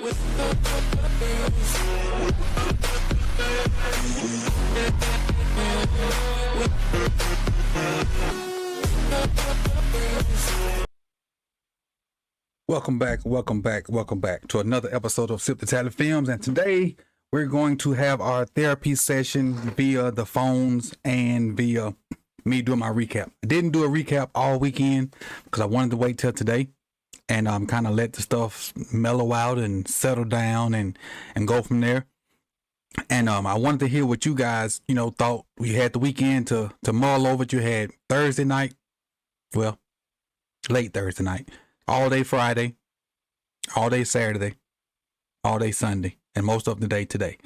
Welcome back to another episode of Sip the Talent Films. And today we're going to have our therapy session via the phones and via me doing my recap. I didn't do a recap all weekend because I wanted to wait till today and kind of let the stuff mellow out and settle down and go from there. And I wanted to hear what you guys, thought. We had the weekend to mull over it. You had Thursday night, well, late Thursday night, all day Friday, all day Saturday, all day Sunday, and most of the day today,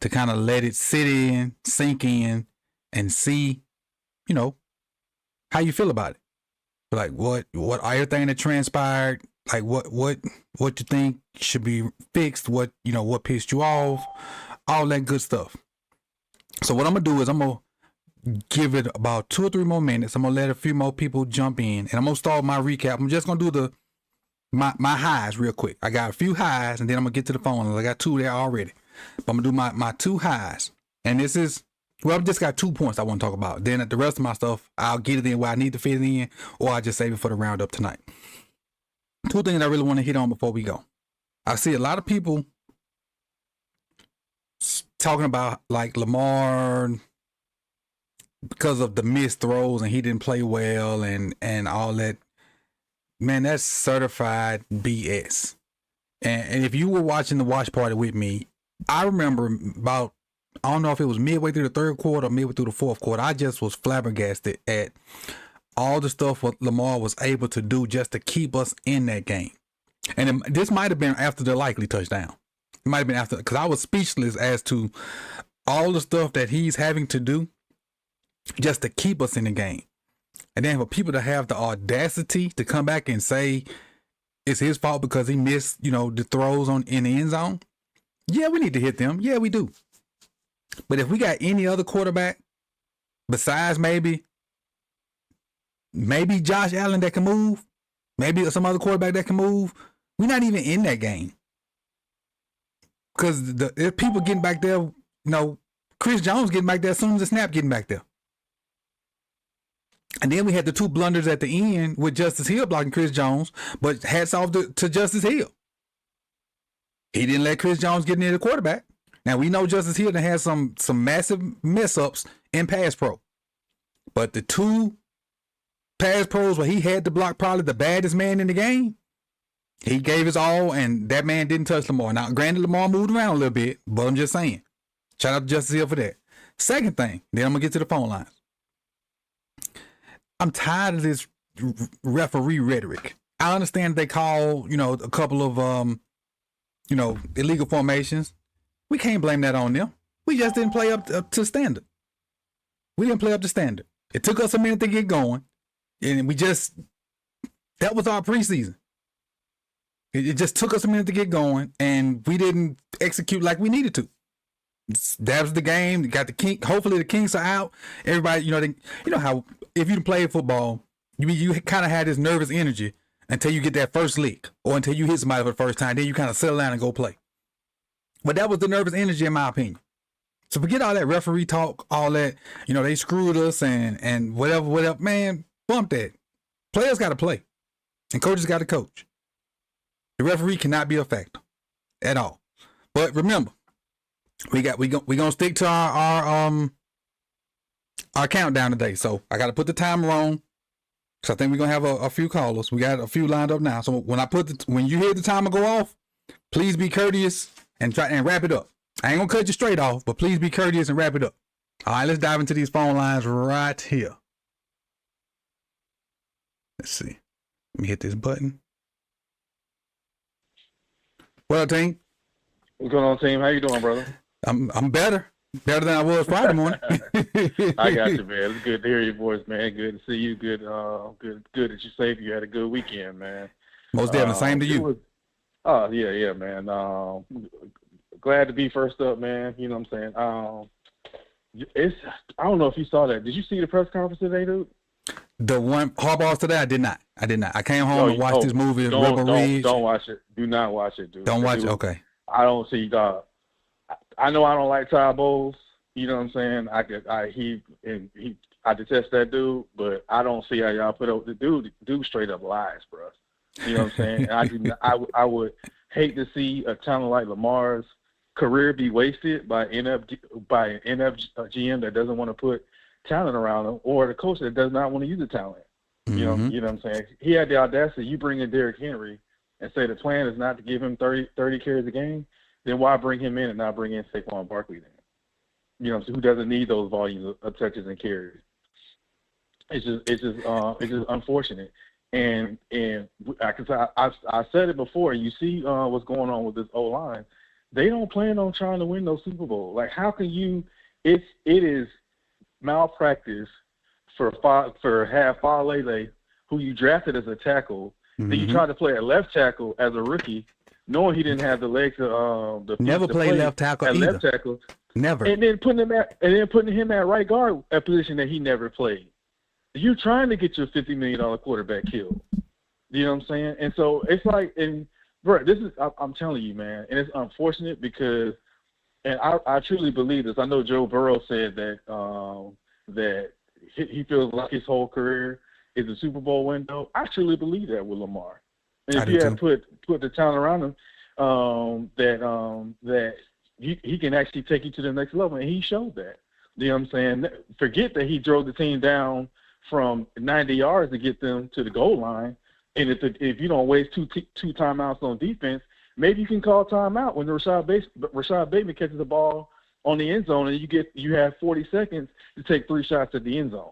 to kind of let it sit in, sink in, and see, how you feel about it. Like what everything that transpired, like what you think should be fixed, what pissed you off, all that good stuff. So what I'm gonna do is I'm gonna give it about 2 or 3 more minutes. I'm gonna let a few more people jump in, and I'm gonna start my recap. I'm just gonna do my highs real quick. I got a few highs, and then I'm gonna get to the phone. I got 2 there already, but I'm gonna do my 2 highs. And this is, well, I've just got 2 points I want to talk about. Then the rest of my stuff, I'll get it in where I need to fit it in, or I just save it for the roundup tonight. 2 things I really want to hit on before we go. I see a lot of people talking about like Lamar because of the missed throws and he didn't play well and all that. Man, that's certified BS. And if you were watching the watch party with me, I remember about, I don't know if it was midway through the 3rd quarter or midway through the 4th quarter, I just was flabbergasted at all the stuff what Lamar was able to do just to keep us in that game. And this might have been after the likely touchdown. It might have been after, because I was speechless as to all the stuff that he's having to do just to keep us in the game. And then for people to have the audacity to come back and say it's his fault because he missed, the throws in the end zone. Yeah, we need to hit them. Yeah, we do. But if we got any other quarterback besides maybe Josh Allen that can move, maybe some other quarterback that can move, we're not even in that game. Because if people getting back there, Chris Jones getting back there as soon as the snap getting back there. And then we had the 2 blunders at the end with Justice Hill blocking Chris Jones, but hats off to Justice Hill. He didn't let Chris Jones get near the quarterback. Now we know Justice Hill had some massive mess ups in pass pro, but the 2 pass pros where he had to block probably the baddest man in the game, he gave his all, and that man didn't touch Lamar. Now, granted, Lamar moved around a little bit, but I'm just saying, shout out to Justice Hill for that. Second thing, then I'm gonna get to the phone lines. I'm tired of this referee rhetoric. I understand they call, a couple of, illegal formations. We can't blame that on them. We just didn't play up to standard. We didn't play up to standard. It took us a minute to get going, and that was our preseason. It just took us a minute to get going, and we didn't execute like we needed to. That was the game. You got the king. Hopefully the Kings are out. Everybody, how if you play football, you kind of had this nervous energy until you get that first lick or until you hit somebody for the first time. Then you kind of settle down and go play. But that was the nervous energy, in my opinion. So forget all that referee talk, all that, they screwed us and whatever. Man, bump that. Players got to play, and coaches got to coach. The referee cannot be a factor at all. But remember, we gonna stick to our countdown today. So I got to put the timer on, because I think we're gonna have a few callers. We got a few lined up now. So when you hear the timer go off, please be courteous and try and wrap it up. I ain't gonna cut you straight off, but please be courteous and wrap it up. All right, let's dive into these phone lines right here. Let's see. Let me hit this button. What up, team? What's going on, team? How you doing, brother? I'm better than I was Friday morning. I got you, man. It's good to hear your voice, man. Good to see you. Good that you're safe. You had a good weekend, man. Most definitely. Same to you. Yeah, man. Glad to be first up, man. You know what I'm saying? I don't know if you saw that. Did you see the press conference today, dude? The one Harbaugh's today, I did not. I came home and watched this movie, Rebel Ridge. Don't watch it. Do not watch it, dude. Don't watch it. Okay. I don't see dog. I know I don't like Ty Bowles. You know what I'm saying? I detest that dude, but I don't see how y'all put up the dude straight up lies, bro. You know what I'm saying? I would hate to see a talent like Lamar's career be wasted by an NF GM that doesn't want to put talent around him, or the coach that does not want to use the talent. You know what I'm saying? He had the audacity. You bring in Derrick Henry and say the plan is not to give him 30 carries a game, then why bring him in and not bring in Saquon Barkley then? You know what I'm saying? Who doesn't need those volumes of touches and carries? It's just unfortunate. And I said it before. You see what's going on with this O-line. They don't plan on trying to win those Super Bowl. Like, how can you? It is malpractice for Falele, who you drafted as a tackle. Then you tried to play at left tackle as a rookie, knowing he didn't have the legs to never play left tackle at either. Left tackle. Never. And then putting him at right guard, a position that he never played. You're trying to get your $50 million quarterback killed. You know what I'm saying? And so it's like, and bro, I'm telling you, man, and it's unfortunate because, and I truly believe this. I know Joe Burrow said that that he feels like his whole career is a Super Bowl window. I truly believe that with Lamar. And if you had put the talent around him, that he can actually take you to the next level, and he showed that. You know what I'm saying? Forget that he drove the team down from 90 yards to get them to the goal line, and if you don't waste two timeouts on defense, maybe you can call timeout when Rashad Bateman catches the ball on the end zone, and you have 40 seconds to take 3 shots at the end zone.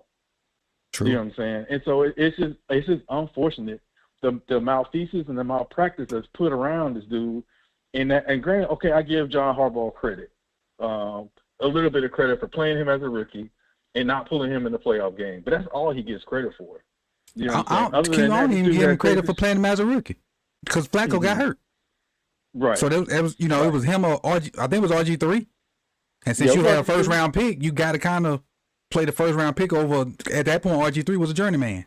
True. You know what I'm saying? And so it's just unfortunate the malfeasance and the malpractice that's put around this dude. And granted, okay, I give John Harbaugh credit, a little bit of credit for playing him as a rookie and not pulling him in the playoff game. But that's all he gets credit for. You know what I'm saying? I don't even give him credit for playing him as a rookie because Flacco got hurt. Right. So it was it was him or RG. I think it was RG3. And since you had a first round pick, you got to kind of play the first round pick over. At that point, RG3 was a journeyman.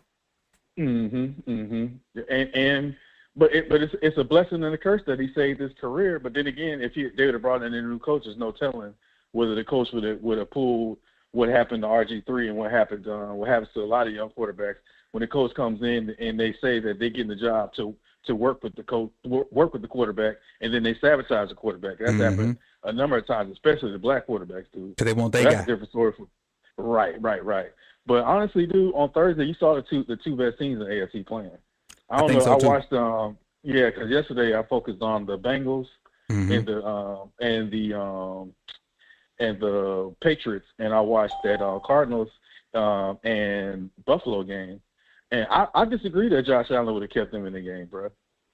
But it's a blessing and a curse that he saved his career. But then again, if they would have brought in a new coach, there's no telling whether the coach would have pulled what happened to RG3 and what happens to a lot of young quarterbacks when the coach comes in and they say that they get in the job to work with the coach, work with the quarterback, and then they sabotage the quarterback. That's happened a number of times, especially the black quarterbacks, dude. Because they want their That's guy. a different story. Right. But honestly, dude, on Thursday you saw the two best teams in AFC playing. I don't know. So I watched because yesterday I focused on the Bengals and the Patriots, and I watched that Cardinals and Buffalo game. And I disagree that Josh Allen would have kept them in the game, bro.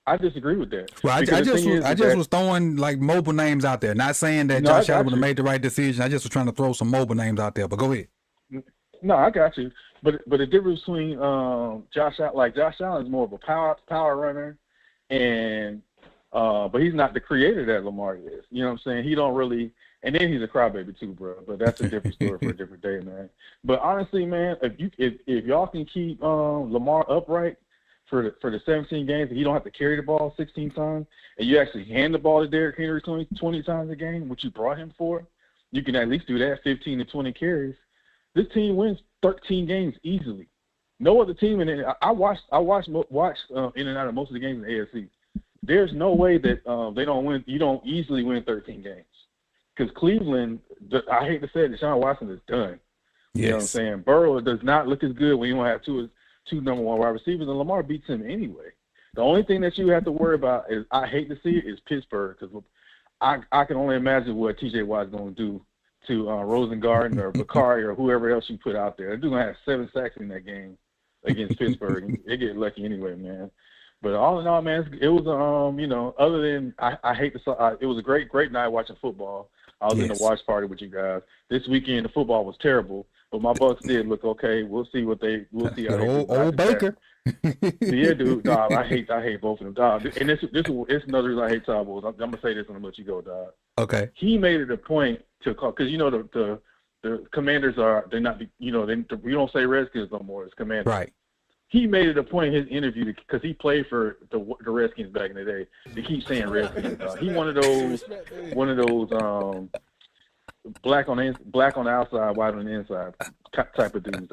I disagree with that. Well, I just was throwing like mobile names out there. Not saying that Josh Allen would have made the right decision. I just was trying to throw some mobile names out there. But go ahead. No, I got you. But the difference between Josh Allen is more of a power runner, and but he's not the creator that Lamar is. You know what I'm saying? He don't really. And then he's a crybaby too, bro. But that's a different story for a different day, man. But honestly, man, if y'all can keep Lamar upright for the 17 games, and you don't have to carry the ball 16 times, and you actually hand the ball to Derrick Henry 20 times a game, which you brought him for, you can at least do that 15 to 20 carries. This team wins 13 games easily. No other team in it. I watched in and out of most of the games in the AFC. There's no way that they don't win. You don't easily win 13 games. Because Cleveland, I hate to say it, Deshaun Watson is done. Yes. You know what I'm saying? Burrow does not look as good when you don't have two number one wide receivers, and Lamar beats him anyway. The only thing that you have to worry about is, I hate to see it, is Pittsburgh, because I can only imagine what T.J. Watt's going to do to Rosengarten or Bakari or whoever else you put out there. They're going to have 7 sacks in that game against Pittsburgh. They get lucky anyway, man. But all in all, man, it was other than I hate to, it was a great night watching football. I was in the watch party with you guys. This weekend, the football was terrible, but my Bucks did look okay. We'll see how they do. Old Baker. Yeah, dude, dog. I hate both of them, dog. And it's another reason I hate Todd Bowles. I'm gonna say this and I'm gonna let you go, dog. Okay. He made it a point to call, because the the Commanders they're not, we don't say Redskins no more. It's Commanders. Right. He made it a point in his interview because he played for the Redskins back in the day to keep saying Redskins. He one of those black on the outside, white on the inside type of dudes.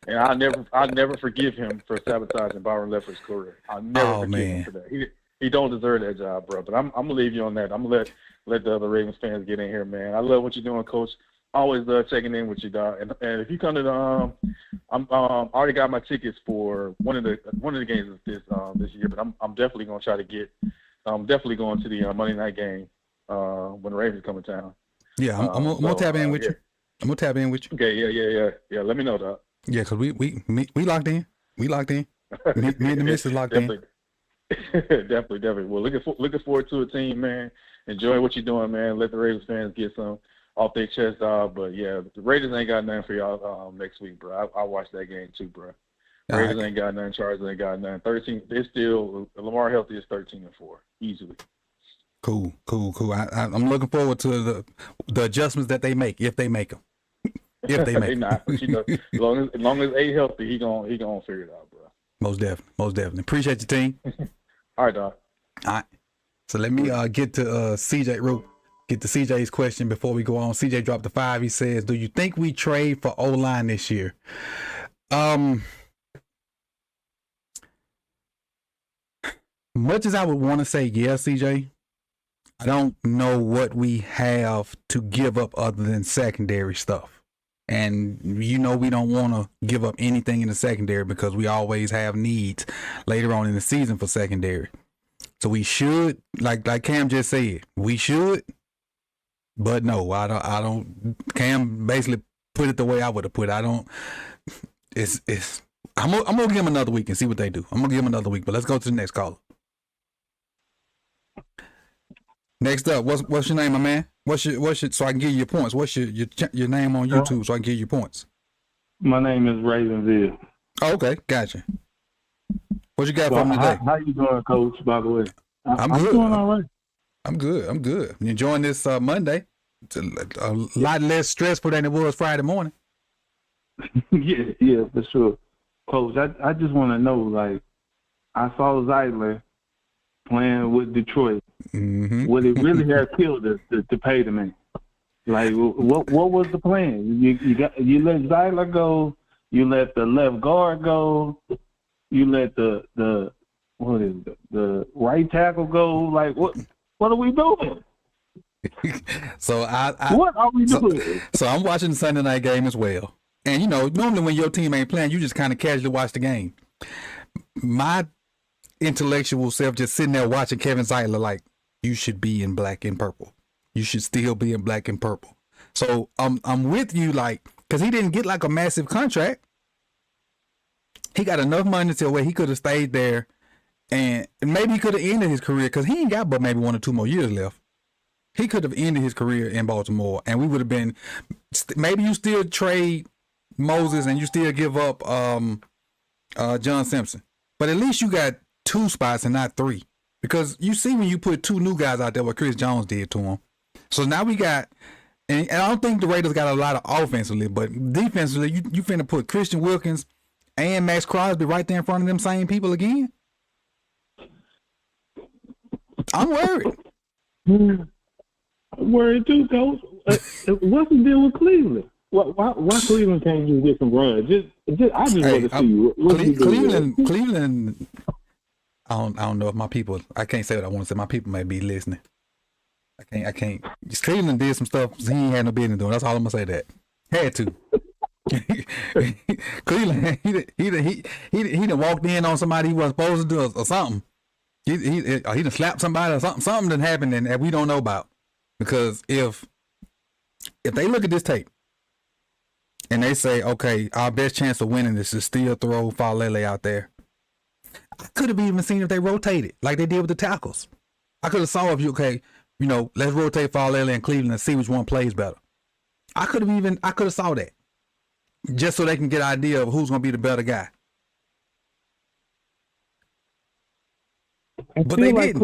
And I'll never forgive him for sabotaging Byron Leftwich' career. I'll never forgive him for that. He don't deserve that job, bro. But I'm gonna leave you on that. I'm gonna let the other Ravens fans get in here, man. I love what you're doing, Coach. Always love checking in with you, dog. And if you come to the, I already got my tickets for one of the games this year. But I'm definitely gonna try to get. I'm definitely going to the Monday night game when the Ravens come in town. Yeah, I'm gonna tap in with you. I'm gonna tap in with you. Okay, yeah. Let me know, dog. Yeah, cause we locked in. We locked in. Me and the missus locked in. Definitely. Well, looking forward to a team, man. Enjoy what you're doing, man. Let the Ravens fans get some off their chest, dog. But yeah, the Raiders ain't got nothing for y'all next week, bro. I watched that game too, bro. Raiders ain't got nothing. Chargers ain't got nothing. 13. They still Lamar healthy is 13-4 easily. Cool. I'm looking forward to the adjustments that they make if they make them. If they make they not. But, as long as A healthy, he gonna figure it out, bro. Most definitely. Appreciate your team. All right, dog. All right. So let me get to CJ Root. Get to CJ's question before we go on. CJ dropped the 5. He says, "Do you think we trade for O-line this year?" Much as I would want to say yes, CJ, I don't know what we have to give up other than secondary stuff. And we don't want to give up anything in the secondary because we always have needs later on in the season for secondary. So we should, like Cam just said, we should. But no, I don't. Cam basically put it the way I would have put it. I don't. I'm gonna give him another week and see what they do. I'm gonna give him another week. But let's go to the next caller. Next up, what's your name, my man? What's your so I can give you your points. What's your name on YouTube so I can give you your points? My name is Ravenville. Oh, okay, gotcha. What you got for me today? How you doing, Coach? By the way, I'm good. Doing all right. I'm good. You enjoying this Monday? It's a lot less stressful than it was Friday morning. yeah, for sure, Coach. I just want to know, like, I saw Zeitler playing with Detroit. Mm-hmm. Would it really have killed us to pay the man? Like, what was the plan? You let Zeitler go. You let the left guard go. You let the right tackle go. Like, what are we doing? So what are we doing? So I'm watching the Sunday night game as well. And normally when your team ain't playing, you just kind of casually watch the game. My intellectual self just sitting there watching Kevin Zeitler like, you should be in black and purple. You should still be in black and purple. So I'm with you, like, because he didn't get like a massive contract. He got enough money to where he could have stayed there, and maybe he could have ended his career because he ain't got but maybe 1 or 2 more years left. He could have ended his career in Baltimore, and we would have been. Maybe you still trade Moses and you still give up John Simpson, but at least you got 2 spots and not 3. Because you see when you put 2 new guys out there, what Chris Jones did to him. So now we got, and I don't think the Raiders got a lot of offensively, but defensively, you finna put Christian Wilkins and Max Crosby right there in front of them same people again. I'm worried. I'm worried too, Coach. What's the deal with Cleveland? Why Cleveland can't just get some runs? I just want to see Cleveland. I don't know if my people. I can't say what I want to say. My people may be listening. I can't. Cleveland did some stuff he ain't had no business doing. That's all I'm gonna say. That had to. Cleveland, he done walked in on somebody he wasn't supposed to do or something. He done slapped somebody or something. Something done happened that we don't know about. Because if they look at this tape and they say, okay, our best chance of winning this is still throw Falele out there. I could have even seen if they rotated like they did with the tackles. I could have saw if let's rotate Falele and Cleveland and see which one plays better. I could have saw that just so they can get an idea of who's going to be the better guy. I feel like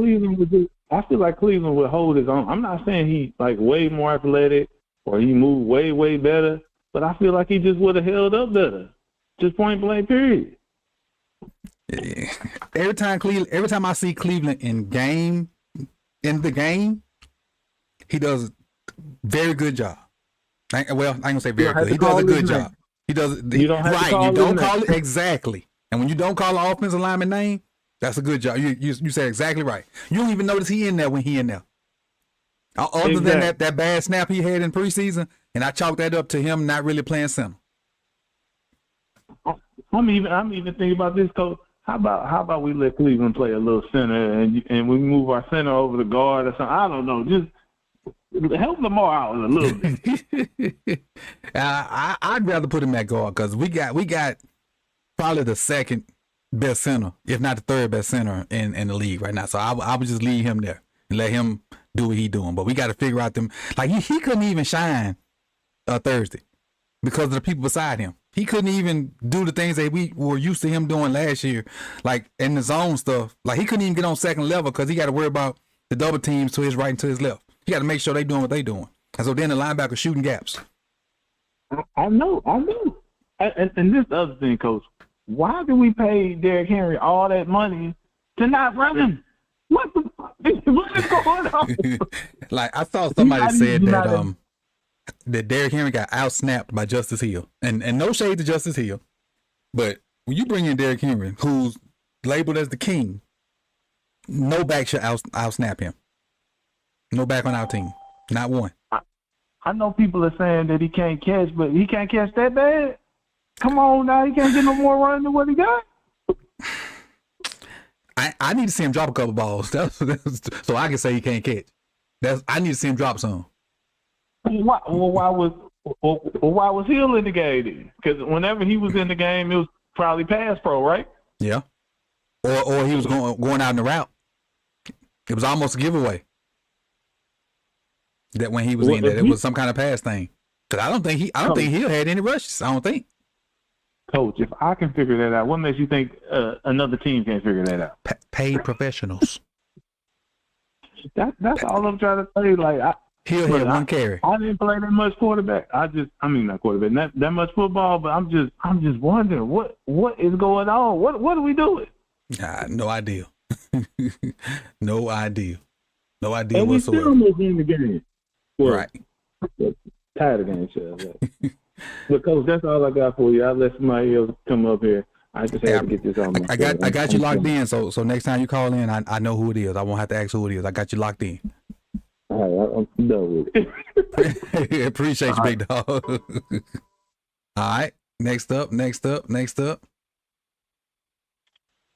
Cleveland would hold his own. I'm not saying he like way more athletic or he moved way, way better. But I feel like he just would have held up better. Just point blank, period. Every time I see Cleveland in the game, he does a very good job. I ain't gonna say very good. He does a good job. He does. You don't have to call You don't his call name. it exactly. And when you don't call the offensive lineman name, that's a good job. You said exactly right. You don't even notice he in there when he in there. Other than that bad snap he had in preseason, and I chalked that up to him not really playing center. I'm even thinking about this, Coach. How about we let Cleveland play a little center and we move our center over the guard or something? I don't know. Just help Lamar out a little bit. I'd rather put him at guard because we got probably the second best center, if not the third best center in the league right now. So I would just leave him there and let him do what he's doing. But we got to figure out them. Like he couldn't even shine Thursday because of the people beside him. He couldn't even do the things that we were used to him doing last year, like in the zone stuff. Like he couldn't even get on second level because he got to worry about the double teams to his right and to his left. He got to make sure they doing what they doing. And so then the linebacker shooting gaps. I know. And this other thing, Coach. Why do we pay Derrick Henry all that money to not run him? What the fuck? What is going on? Like I saw somebody said that Derrick Henry got out-snapped by Justice Hill. And no shade to Justice Hill. But when you bring in Derrick Henry, who's labeled as the king, no back should out-snap him. No back on our team. Not one. I know people are saying that he can't catch, but he can't catch that bad? Come on now, he can't get no more running than what he got? I need to see him drop a couple balls so I can say he can't catch. I need to see him drop some. Why was Hill in the game then? Because whenever he was in the game, it was probably pass pro, right? Yeah. Or he was going out in the route. It was almost a giveaway. That when he was in there, it was some kind of pass thing. Because I don't think Hill had any rushes. I don't think. Coach, if I can figure that out, what makes you think another team can't figure that out? Paid professionals. That's all I'm trying to say. Like Hill had one carry. I didn't play that much quarterback. Not quarterback, that much football. But I'm just wondering what is going on. What are we doing? No idea. No idea. No idea and whatsoever. We still almost in the game. Well, right. Tired of game, Shell. But Coach, that's all I got for you. I'll let somebody else come up here. I just had to get this on. I got you locked in. So next time you call in, I know who it is. I won't have to ask who it is. I got you locked in. All right, I'm done with it. Appreciate you, big dog. All right. Next up.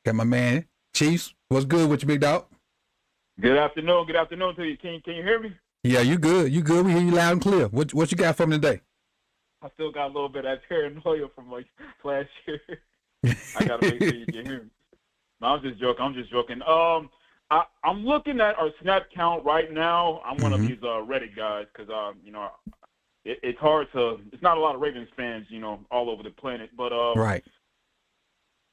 Got my man Chiefs. What's good with you, big dog? Good afternoon to you. Can you hear me? Yeah, you good. We hear you loud and clear. What you got for me today? I still got a little bit of that paranoia from like last year. I gotta make sure you can hear me. No, I'm just joking. I'm looking at our snap count right now. I'm one of these Reddit guys because it's hard to. It's not a lot of Ravens fans, all over the planet. But right.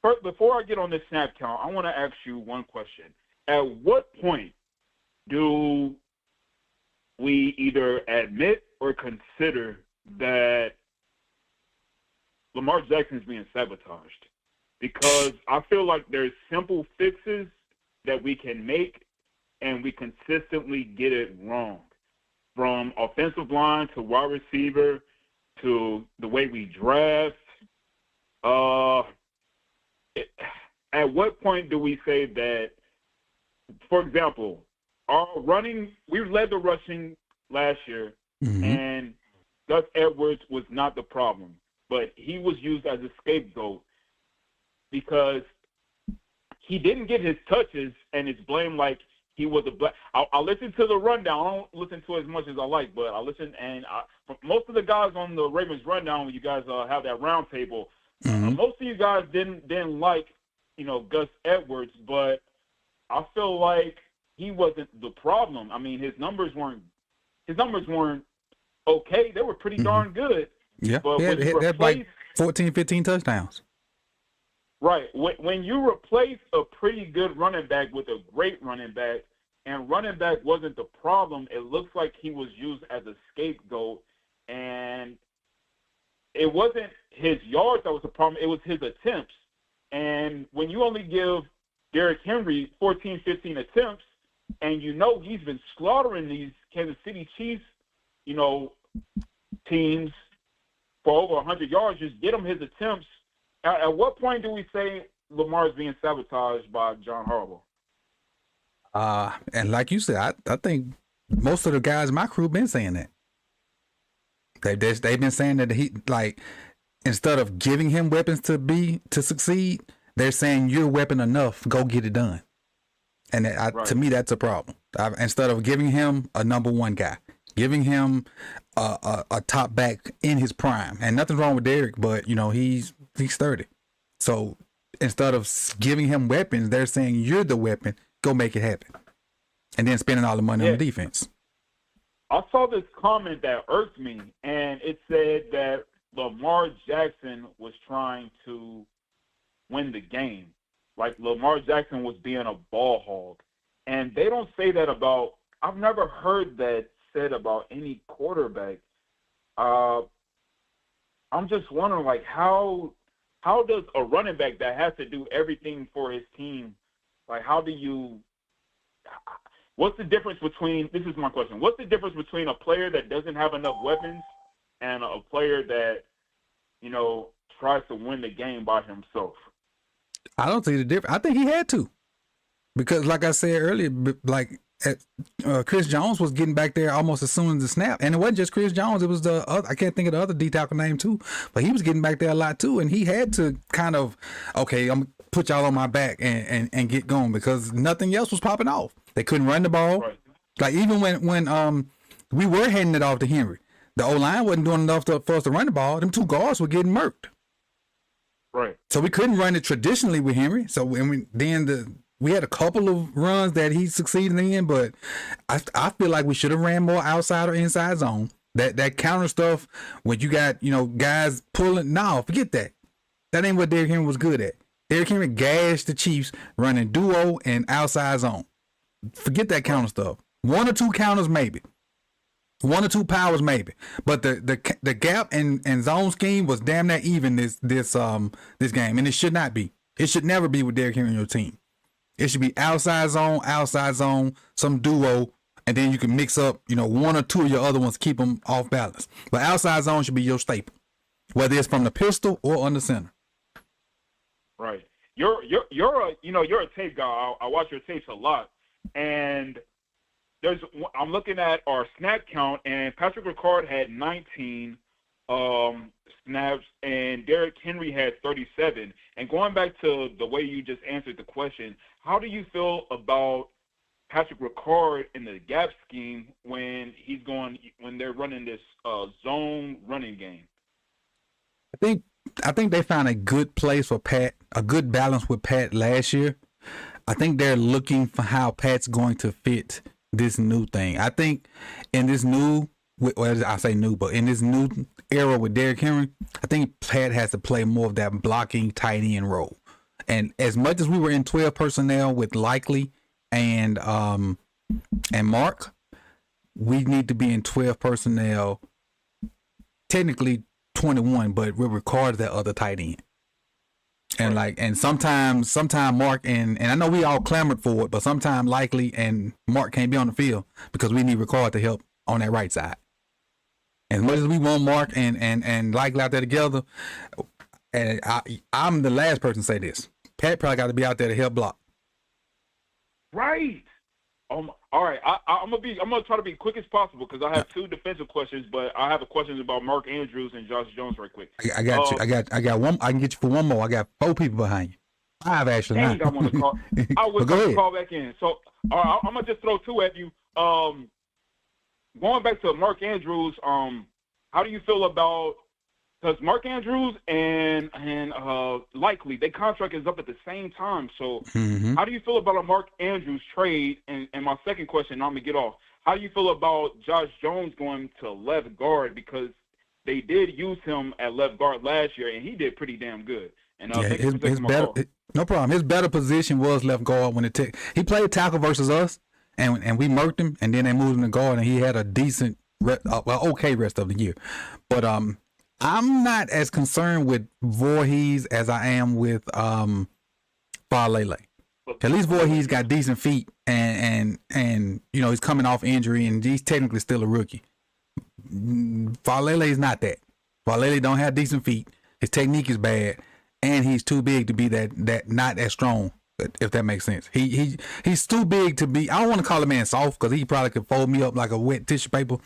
First, before I get on this snap count, I want to ask you one question. At what point do we either admit or consider that Lamar Jackson is being sabotaged? Because I feel like there's simple fixes that we can make, and we consistently get it wrong. From offensive line to wide receiver to the way we draft. At what point do we say that, for example, we led the rushing last year, and Gus Edwards was not the problem, but he was used as a scapegoat because he didn't get his touches, and it's blamed like he was a black. I'll listen to the rundown. I don't listen to it as much as I like, but I listen, and most of the guys on the Ravens rundown, when you guys have that round table, most of you guys didn't like, Gus Edwards, but I feel like he wasn't the problem. I mean, his numbers weren't okay. They were pretty darn good. Yeah, but he had like 14, 15 touchdowns. Right. When you replace a pretty good running back with a great running back, and running back wasn't the problem, it looks like he was used as a scapegoat, and it wasn't his yards that was the problem. It was his attempts. And when you only give Derrick Henry 14, 15 attempts, and he's been slaughtering these Kansas City Chiefs, teams for over 100 yards, just get him his attempts. At what point do we say Lamar is being sabotaged by John Harbaugh? And like you said, I think most of the guys in my crew been saying that. They've been saying that he, like, instead of giving him weapons to succeed, they're saying you're weapon enough, go get it done. And to me, that's a problem. Instead of giving him a number one guy, giving him a top back in his prime, and nothing wrong with Derrick, but he's 30. So instead of giving him weapons, they're saying you're the weapon, go make it happen, and then spending all the money on the defense. I saw this comment that irked me, and it said that Lamar Jackson was trying to win the game. Like Lamar Jackson was being a ball hog. And they don't say that about – I've never heard that said about any quarterback. I'm just wondering, like, how does a running back that has to do everything for his team, like, how do you – what's the difference between – this is my question. What's the difference between a player that doesn't have enough weapons and a player that, tries to win the game by himself? I don't see the difference. I think he had to, because like I said earlier, Chris Jones was getting back there almost as soon as the snap, and it wasn't just Chris Jones. It was the other, I can't think of the other D tackle name too, but he was getting back there a lot too, and he had to kind of, okay, I'm gonna put y'all on my back and get going, because nothing else was popping off. They couldn't run the ball. Right. Like even when we were handing it off to Henry, the O-line wasn't doing enough for us to run the ball. Them two guards were getting murked. Right. So we couldn't run it traditionally with Henry. So we had a couple of runs that he succeeded in, but I feel like we should have ran more outside or inside zone. That counter stuff when you got guys pulling. No, forget that. That ain't what Derrick Henry was good at. Derrick Henry gashed the Chiefs running duo and outside zone. Forget that counter stuff. One or two counters maybe. One or two powers maybe, but the gap and zone scheme was damn near even this game, and it should not be. It should never be with Derrick Henry on your team. It should be outside zone, some duo, and then you can mix up one or two of your other ones, keep them off balance. But outside zone should be your staple, whether it's from the pistol or on the center. Right. You're a tape guy. I watch your tapes a lot, and I'm looking at our snap count, and Patrick Ricard had 19 snaps, and Derrick Henry had 37. And going back to the way you just answered the question, how do you feel about Patrick Ricard in the gap scheme when they're running this zone running game? I think they found a good place for Pat, a good balance with Pat last year. I think they're looking for how Pat's going to fit this new thing. I think in this new, I say new, but in this new era with Derrick Henry, I think Pat has to play more of that blocking tight end role. And as much as we were in 12 personnel with Likely and Mark, we need to be in 12 personnel, technically 21, but we're recorded that other tight end. And sometimes Mark and I know we all clamored for it, but sometimes Likely and Mark can't be on the field because we need Ricard to help on that right side. As much as we want Mark and Likely out there together, and I'm the last person to say this. Pat probably got to be out there to help block. Right. All right. I'm gonna try to be quick as possible because I have two defensive questions, but I have a question about Mark Andrews and Josh Jones right quick. I got you. I got one. I can get you for one more. I got 4 people behind you. 5 actually. I want to call. I was going to call back in. So I'm gonna just throw 2 at you. Going back to Mark Andrews. How do you feel about? Because Mark Andrews and Likely, their contract is up at the same time. So how do you feel about a Mark Andrews trade? And my second question, I'm going to get off. How do you feel about Josh Jones going to left guard? Because they did use him at left guard last year, and he did pretty damn good. And his better, no problem. His better position was left guard when he played tackle versus us, and we murked him, and then they moved him to guard, and he had a decent okay rest of the year. But I'm not as concerned with Voorhees as I am with Falele. At least Voorhees got decent feet, and you know he's coming off injury, and he's technically still a rookie. Falele is not that. Falele don't have decent feet. His technique is bad, and he's too big to be that not as strong. If that makes sense, he's too big to be. I don't want to call the man soft because he probably could fold me up like a wet tissue paper,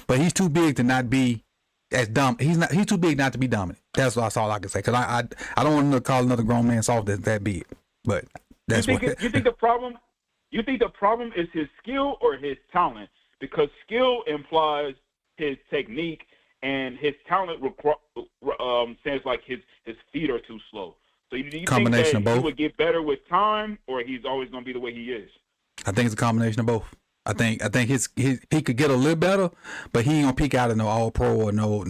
but he's too big to not be as dumb. He's too big not to be dominant. That's all I can say. Because I don't want to call another grown man soft that big. But that's you think the problem is his skill or his talent? Because skill implies his technique, and his talent sounds like his feet are too slow. So do you think that he would get better with time, or he's always going to be the way he is? I think it's a combination of both. I think he could get a little better, but he ain't gonna peak out of no All Pro or no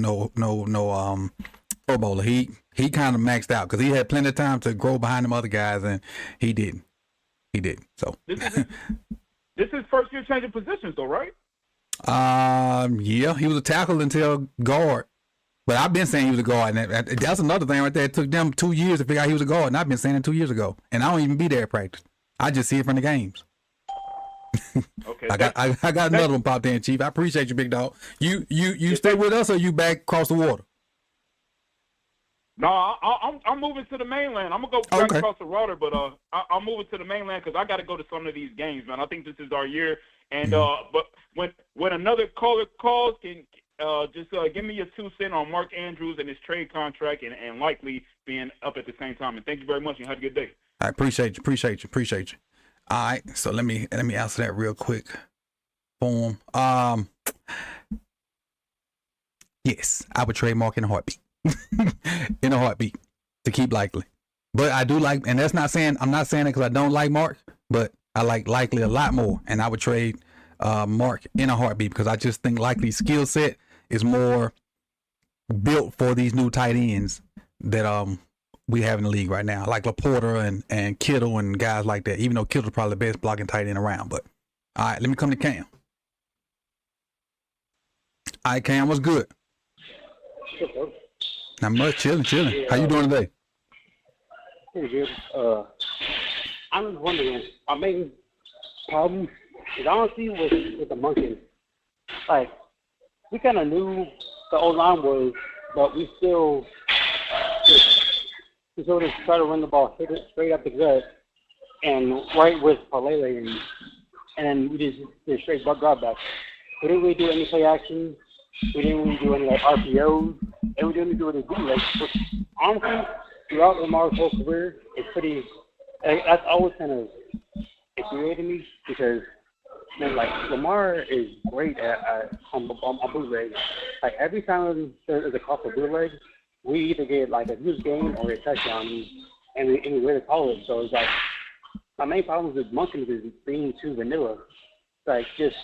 Pro Bowler. He kind of maxed out because he had plenty of time to grow behind them other guys, and he didn't. So this is his first year changing positions, though, right? Yeah, he was a tackle until guard. But I've been saying he was a guard, and that's another thing right there. It took them 2 years to figure out he was a guard, and I've been saying it 2 years ago. And I don't even be there at practice. I just see it from the games. Okay. I got another one popped in, Chief. I appreciate you, big dog. You stay with us, or you back across the water? No, I'm moving to the mainland. I'm gonna go back across the water, but I'm moving to the mainland because I got to go to some of these games, man. I think this is our year. And but when another caller calls, can just give me your 2 cents on Mark Andrews and his trade contract and likely being up at the same time. And thank you very much, and have a good day. I appreciate you. All right, so let me answer that real quick for him. Yes, I would trade Mark in a heartbeat. In a heartbeat to keep Likely. But I do like, and I'm not saying it because I don't like Mark, but I like Likely a lot more, and I would trade Mark in a heartbeat because I just think Likely's skill set is more built for these new tight ends that we have in the league right now, like Laporta and Kittle and guys like that, even though Kittle's probably the best blocking tight end around. But all right, let me come to Cam. All right, Cam, what's good? Not much, chilling. How you doing today? Pretty good. I'm just wondering, our main problem is honestly with the monkeys. Like, we kind of knew the O-line was, but we still just try to run the ball straight up the gut and right with Falele, and we just did straight butt grab back. We didn't really do any play action. We didn't really do any like RPOs, and we didn't do any bootlegs. Honestly, throughout Lamar's whole career, it's pretty. That's always kind of infuriated me because, man, like Lamar is great on bootleg. Like every time there's a call for bootleg, we either get like a huge gain or a touchdown, and we really call it. So it's like my main problem with Monkeys is being too vanilla, like just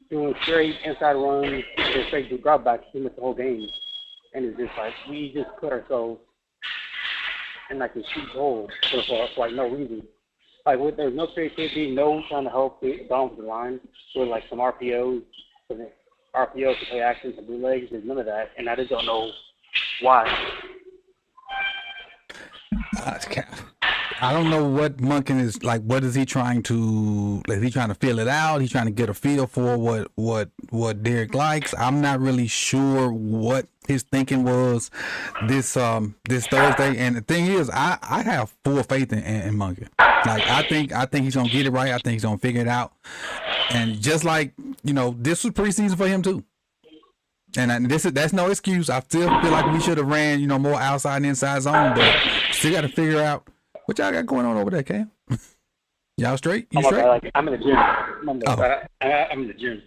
doing straight inside runs and straight to grab back pretty much the whole game, and it's just like we just put ourselves in like a cheap hole for like no reason. Like there's no creativity, no trying to help balance the line with like some RPOs, to play actions and bootlegs. There's none of that, and I just don't know why. I don't know what Monken is like. What is he trying to? Is he trying to feel it out? He's trying to get a feel for what Derek likes. I'm not really sure what his thinking was this Thursday. And the thing is, I have full faith in Monken. Like I think he's gonna get it right. I think he's gonna figure it out. And just like this was preseason for him too. And that's no excuse. I still feel like we should have ran more outside and inside zone, but still got to figure out. What y'all got going on over there, Cam? Y'all straight? You straight? Like, I'm in the gym. I'm in the gym.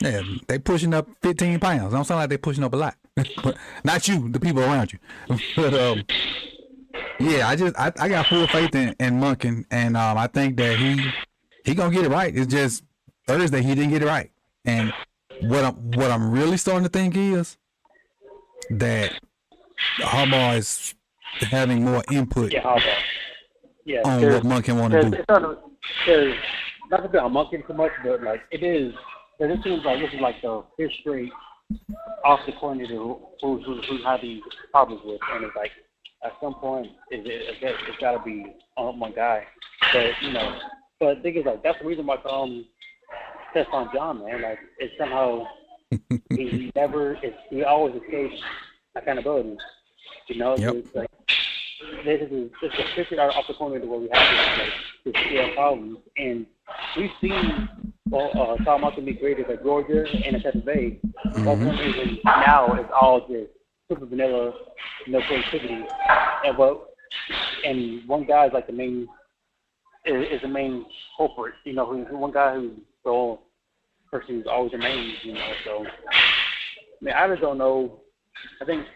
Yeah, they pushing up 15 pounds. Don't sound like they pushing up a lot. But not you, the people around you. But yeah, I got full faith in Monken, and I think that he gonna get it right. It's just Thursday he didn't get it right. And what I'm really starting to think is that Harbaugh is having more input. Yeah, Harbaugh. Yeah, on what Monken want to do. Not to be on Monken too much, but like it is. It seems like this is like the fifth straight off the coordinator who had these problems with, and it's like at some point it's got to be on one guy. But but the thing is, like, that's the reason why test on John, man. Like, it's somehow he always escapes accountability. Yep. It's like this is just a picture off the corner to where we have this scale problems, and we've seen Tom Martin be graded at Georgia and at Tampa Bay. But for some reason now it's all just super vanilla, no creativity, and one guy is like the main culprit. Who's one guy who's the person who's always remains. So I mean, I just don't know. I think.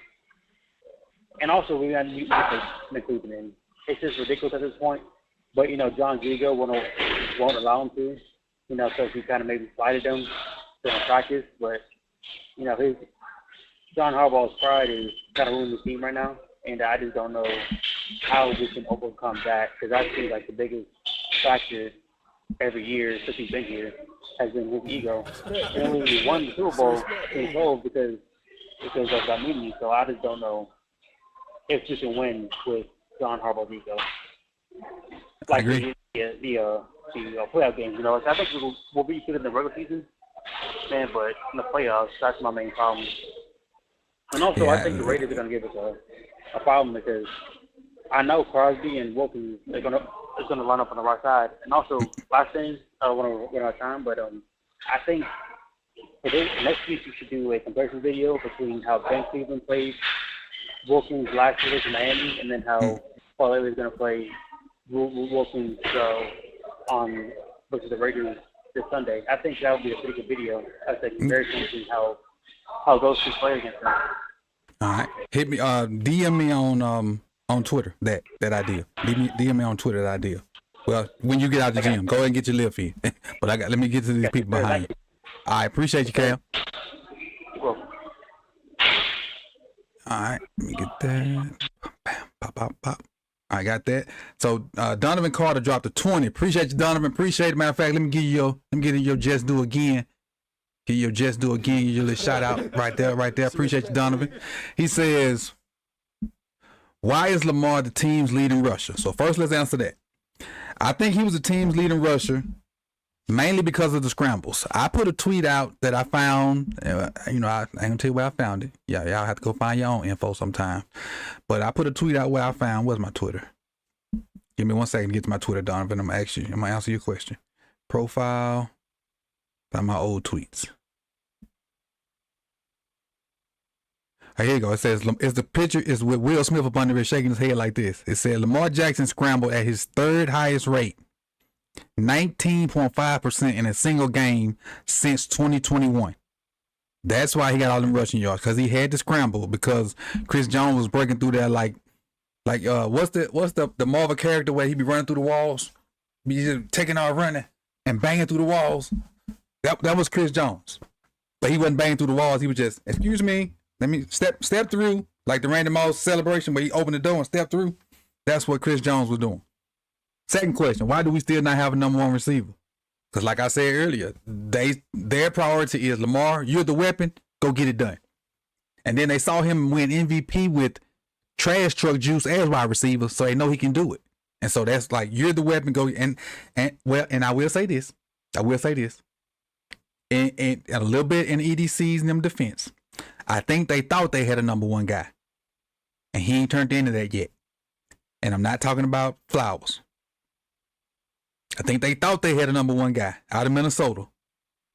And also, we got to include him in. It's just ridiculous at this point. But, John Ziegler won't allow him to, because he kind of maybe slighted him during practice. But, his John Harbaugh's pride is kind of ruining the team right now. And I just don't know how we can overcome that, because I see, like, the biggest factor every year since he's been here has been his ego. And when he won the Super Bowl, he sold because of that meeting. So I just don't know if you can win with John Harbaugh's ego. Like the playoff games, I think we'll be good in the regular season, man, but in the playoffs, that's my main problem. And also, I think the Raiders are going to give us a problem, because I know Crosby and Wilkins is going to line up on the right side. And also, last thing, I don't want to run out of time, but I think next week you should do a comparison video between how Ben Cleveland played Wilkins last year in Miami, and then how Paul Haley is going to play Wilkins versus the Raiders this Sunday. I think that would be a pretty good video. I think very interesting how those two play against them. All right, hit me. DM me on Twitter that idea. DM me on Twitter that idea. Well, when you get out the gym, go ahead and get your lift in. But let me get to these people behind you. I appreciate you, Cam. All right, let me get that. Bam, pop. I got that. So Donovan Carter dropped a 20. Appreciate you, Donovan. Appreciate it. Matter of fact, let me get your just do again. Give your just do again. Give your little shout out right there. Appreciate you, Donovan. He says, why is Lamar the team's leading rusher? So first, let's answer that. I think he was the team's leading rusher mainly because of the scrambles. I put a tweet out that I found. I ain't gonna tell you where I found it. Yeah, y'all have to go find your own info sometime. But I put a tweet out where I found. Where's my Twitter? Give me 1 second to get to my Twitter, Donovan. I'm gonna answer your question. Profile. Find my old tweets. Here you go. It says, the picture is with Will Smith up under it shaking his head like this. It said, Lamar Jackson scrambled at his third highest rate, 19.5% in a single game since 2021. That's why he got all them rushing yards, because he had to scramble, because Chris Jones was breaking through there like what's the Marvel character where he be running through the walls, be just taking out running and banging through the walls. That was Chris Jones, but he wasn't banging through the walls. He was just, excuse me, let me step through, like the Randy Moss celebration where he opened the door and stepped through. That's what Chris Jones was doing. Second question, why do we still not have a number one receiver? Because like I said earlier, their priority is, Lamar, you're the weapon, go get it done. And then they saw him win MVP with trash truck juice as wide receiver, so they know he can do it. And so that's like, you're the weapon, go. And I will say this. And a little bit in EDC's and them defense, I think they thought they had a number one guy, and he ain't turned into that yet. And I'm not talking about Flowers. I think they thought they had a number one guy out of Minnesota.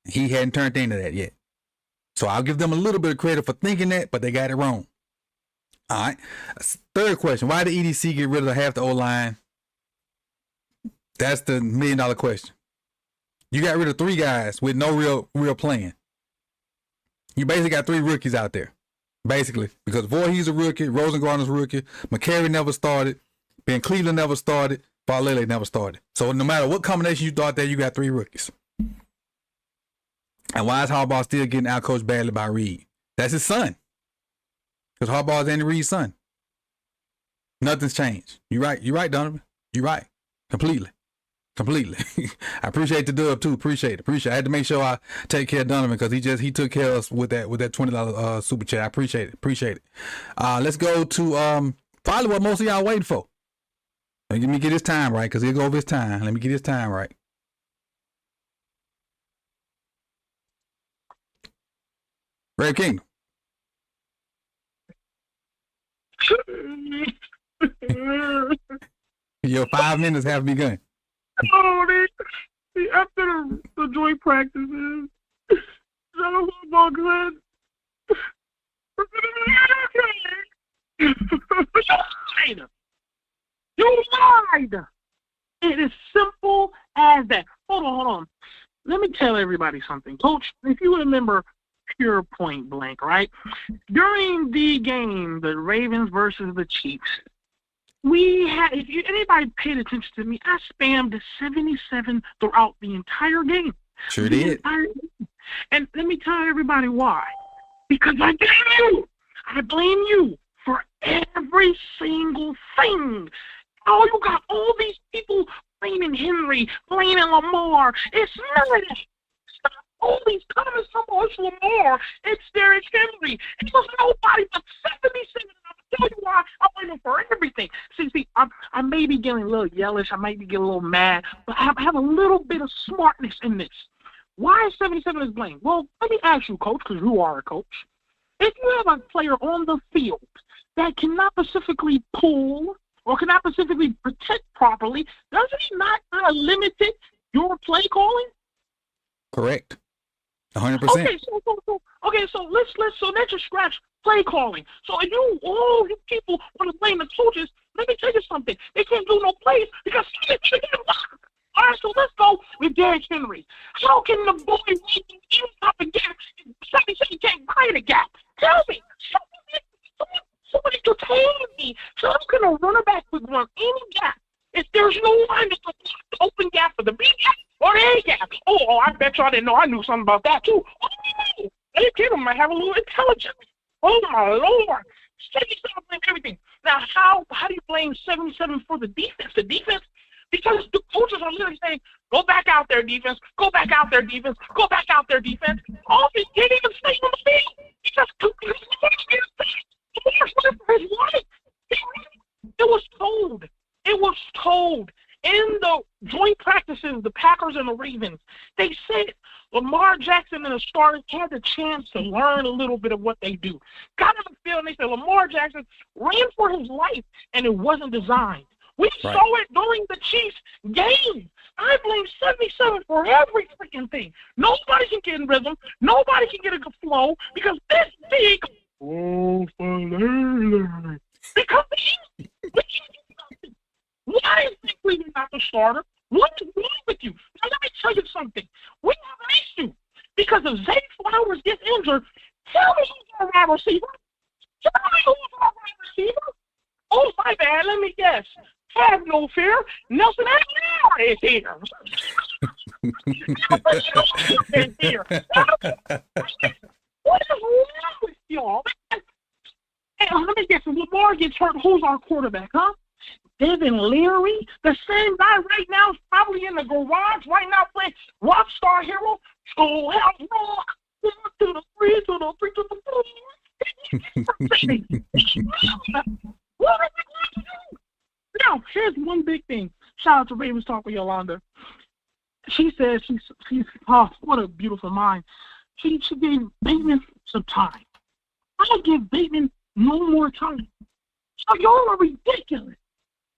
He hadn't turned into that yet. So I'll give them a little bit of credit for thinking that, but they got it wrong. All right. Third question, why did EDC get rid of half the O-line? That's the $1 million question. You got rid of 3 guys with no real plan. You basically got 3 rookies out there, basically, because Voorhees a rookie, Rosengarten's a rookie, McCary never started, Ben Cleveland never started, Falele never started. So no matter what combination you thought there, you got 3 rookies. And why is Harbaugh still getting outcoached badly by Reed? That's his son. Because Harbaugh is Andy Reid's son. Nothing's changed. You're right, Donovan. You're right. Completely. Completely. I appreciate the dub too. Appreciate it. I had to make sure I take care of Donovan because he took care of us with that $20 super chat. I appreciate it. Let's go to probably what most of y'all waiting for. Let me get his time right because he'll go over his time. Let me get his time right. Rave Kingdom. Your 5 minutes have begun. Oh, after the joint practices, John football good. You lied. It is simple as that. Hold on. Let me tell everybody something. Coach, if you remember pure point blank, right? During the game, the Ravens versus the Chiefs, we had, if anybody paid attention to me, I spammed 77 throughout the entire game. Sure did. And let me tell everybody why. Because I blame you for every single thing. Oh, you got all these people blaming Henry, blaming Lamar. It's none of that. Stop all these comments from it's Lamar. It's Derrick Henry. It was nobody but 77. Tell you why I blame him for everything. See, I may be getting a little yellish, I might be getting a little mad, but I have a little bit of smartness in this. Why is 77 is blamed? Well, let me ask you, Coach, because you are a coach. If you have a player on the field that cannot specifically pull or cannot specifically protect properly, doesn't he not kind of limit your play calling? Correct. 100%. Okay, so let's just scratch play calling. So if all you people want to blame the coaches, let me tell you something. They can't do no plays because they get blocked. All right, so let's go with Derrick Henry. How can the boy inside the gap and 77 can't buy the gap? Tell me. Somebody to tell me. So I'm going to run it back with run any gap. If there's no line to block the open gap for the B gap or the A gap. Oh, I bet y'all didn't know. I knew something about that too. Oh, they kid him might have a little intelligence. Oh my Lord. 77 blame everything. Now how do you blame 77 for the defense? The defense, because the coaches are literally saying, go back out there, defense, go back out there, defense, go back out there, defense. All of it didn't even stay on the field. He just took his life. It was told in the joint practices, the Packers and the Ravens, they said Lamar Jackson and the starters had the chance to learn a little bit of what they do. Got on the field and they said Lamar Jackson ran for his life and it wasn't designed. We saw it during the Chiefs game. I blame 77 for every freaking thing. Nobody can get in rhythm. Nobody can get a good flow because this big because why is Cleveland not the starter? What is wrong with you? Now let me tell you something. We have an issue because if Zay Flowers gets injured, tell me who's our wide receiver. Tell me who's our wide receiver. Oh my bad. Let me guess. Have no fear. Nelson Aguilar is here. Is here. What is wrong with y'all? Hey, let me guess. If Lamar gets hurt, who's our quarterback, huh? Devin Leary, the same guy right now is probably in the garage right now playing Rockstar Hero. Schoolhouse Rock. 1 to the 3 to the 3 to the 4. What are we going to do? Now, here's one big thing. Shout out to Ravens Talk with Yolanda. She says she's oh, what a beautiful mind. She gave Bateman some time. I'll give Bateman no more time. So y'all are ridiculous.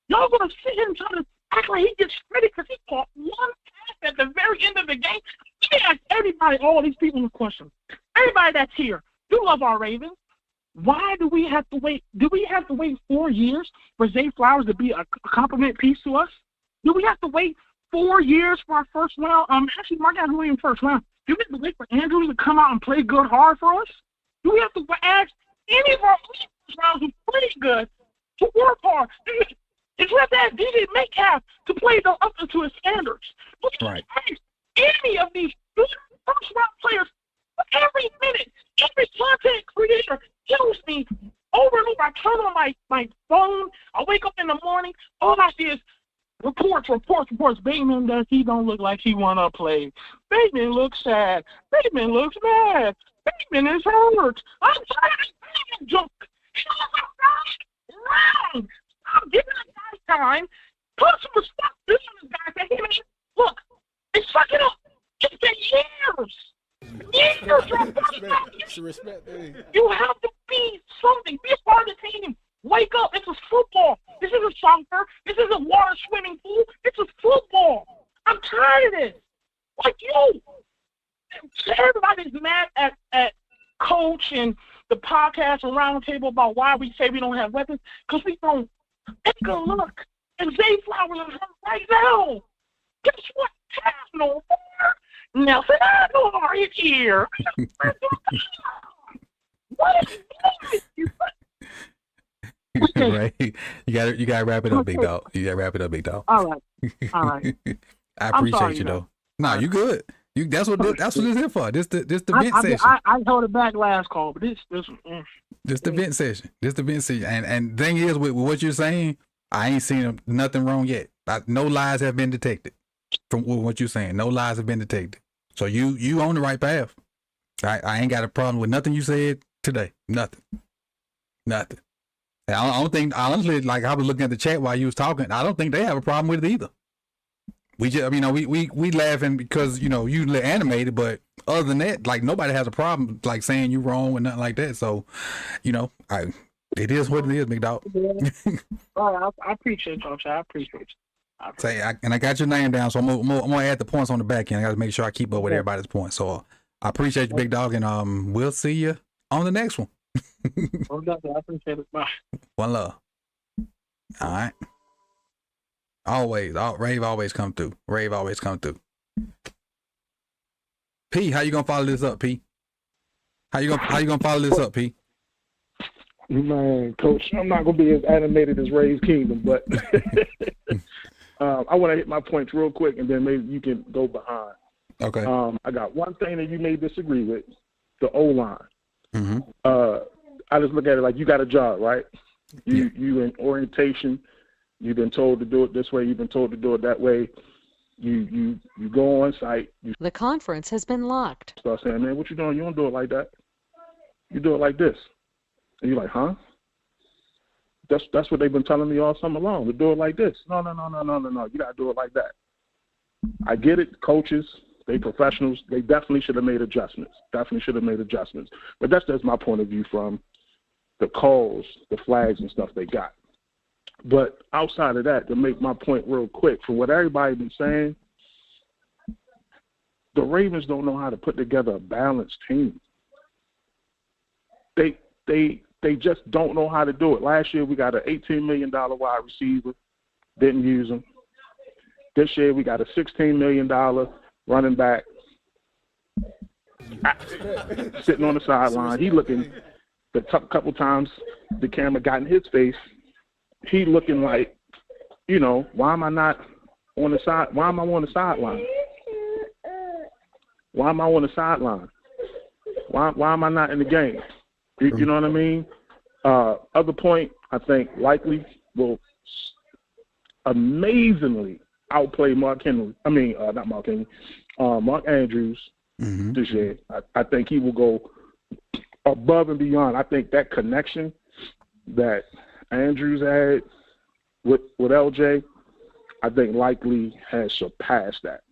Y'all gonna sit here and try to act like he gets credit because he caught one pass at the very end of the game. Let me ask everybody, all these people in question. Everybody that's here, you love our Ravens. Why do we have to wait? Do we have to wait 4 years for Zay Flowers to be a compliment piece to us? Do we have to wait 4 years for our first round? Actually, Mark got in first round. Do we have to wait for Andrews to come out and play good hard for us? Do we have to ask any of our first rounds who play good to work hard? Did you have to ask DJ Metcalf to play up to his standards? Right. Any of these first round players, every minute, every content creator tells me over and over. I turn on my phone. I wake up in the morning. All I see is Reports. Bateman does. He don't look like he wanna play. Bateman looks sad. Bateman looks mad. Bateman is hurt. I'm tired of Bateman junk. Wrong. Stop giving the guy time. Put some responsibility on this guy. Say, hey man, look, it's fucking up. It's been years. Respect. You have to be something. Be a part of the team. Wake up. This is football. This isn't soccer. This isn't water swimming pool. This is football. I'm tired of this. Like you. Everybody's mad at coach and the podcast and roundtable about why we say we don't have weapons, because we don't. Take a look. And Zay Flowers is hurt right now. Guess what? No more. Nelson Aguilar is here. What is you? Right. You gotta wrap it up, big dog. You gotta wrap it up, big dog. All right. I appreciate sorry, you though. man. No, you good. That's what it's here for. This the vent session. I held it back last call, but this The vent session. This the vent session. And the thing is, with what you're saying, I ain't seen nothing wrong yet. No lies have been detected from what you're saying. No lies have been detected. So you on the right path. I ain't got a problem with nothing you said today. Nothing. I don't think, honestly, like I was looking at the chat while you was talking, I don't think they have a problem with it either. We just, we laughing because, you look animated, but other than that, like nobody has a problem like saying you wrong or nothing like that. So, it is what it is, big dog. I appreciate y'all. I appreciate you. I got your name down, so I'm gonna add the points on the back end. I gotta make sure I keep up with everybody's points. So I appreciate you, big dog, and we'll see you on the next one. I appreciate it. Bye. One love. All right. Rave always come through. P, how you gonna follow this up, P? How you gonna follow this up, P? Man, Coach, I'm not gonna be as animated as Rave Kingdom, but I want to hit my points real quick, and then maybe you can go behind. Okay. I got one thing that you may disagree with: the O-line. Mm-hmm. I just look at it like you got a job, right? You in orientation. You've been told to do it this way. You've been told to do it that way. You go on site. The conference has been locked. Start saying, man, what you doing? You don't do it like that. You do it like this. And you're like, huh? That's what they've been telling me all summer long. To do it like this. No. You got to do it like that. I get it. Coaches, they professionals. They definitely should have made adjustments. But that's just my point of view from the calls, the flags and stuff they got. But outside of that, to make my point real quick, for what everybody's been saying, the Ravens don't know how to put together a balanced team. They just don't know how to do it. Last year we got an $18 million wide receiver, didn't use him. This year we got a $16 million running back sitting on the sideline. He looking, the couple times the camera got in his face, he looking like, why am I not on the side? Why am I on the sideline? Why am I on the sideline? Why am I not in the game? You know what I mean? Other point, I think likely will amazingly outplay Mark Andrews this year. I think he will go above and beyond. I think that connection that Andrews had with LJ, I think likely has surpassed that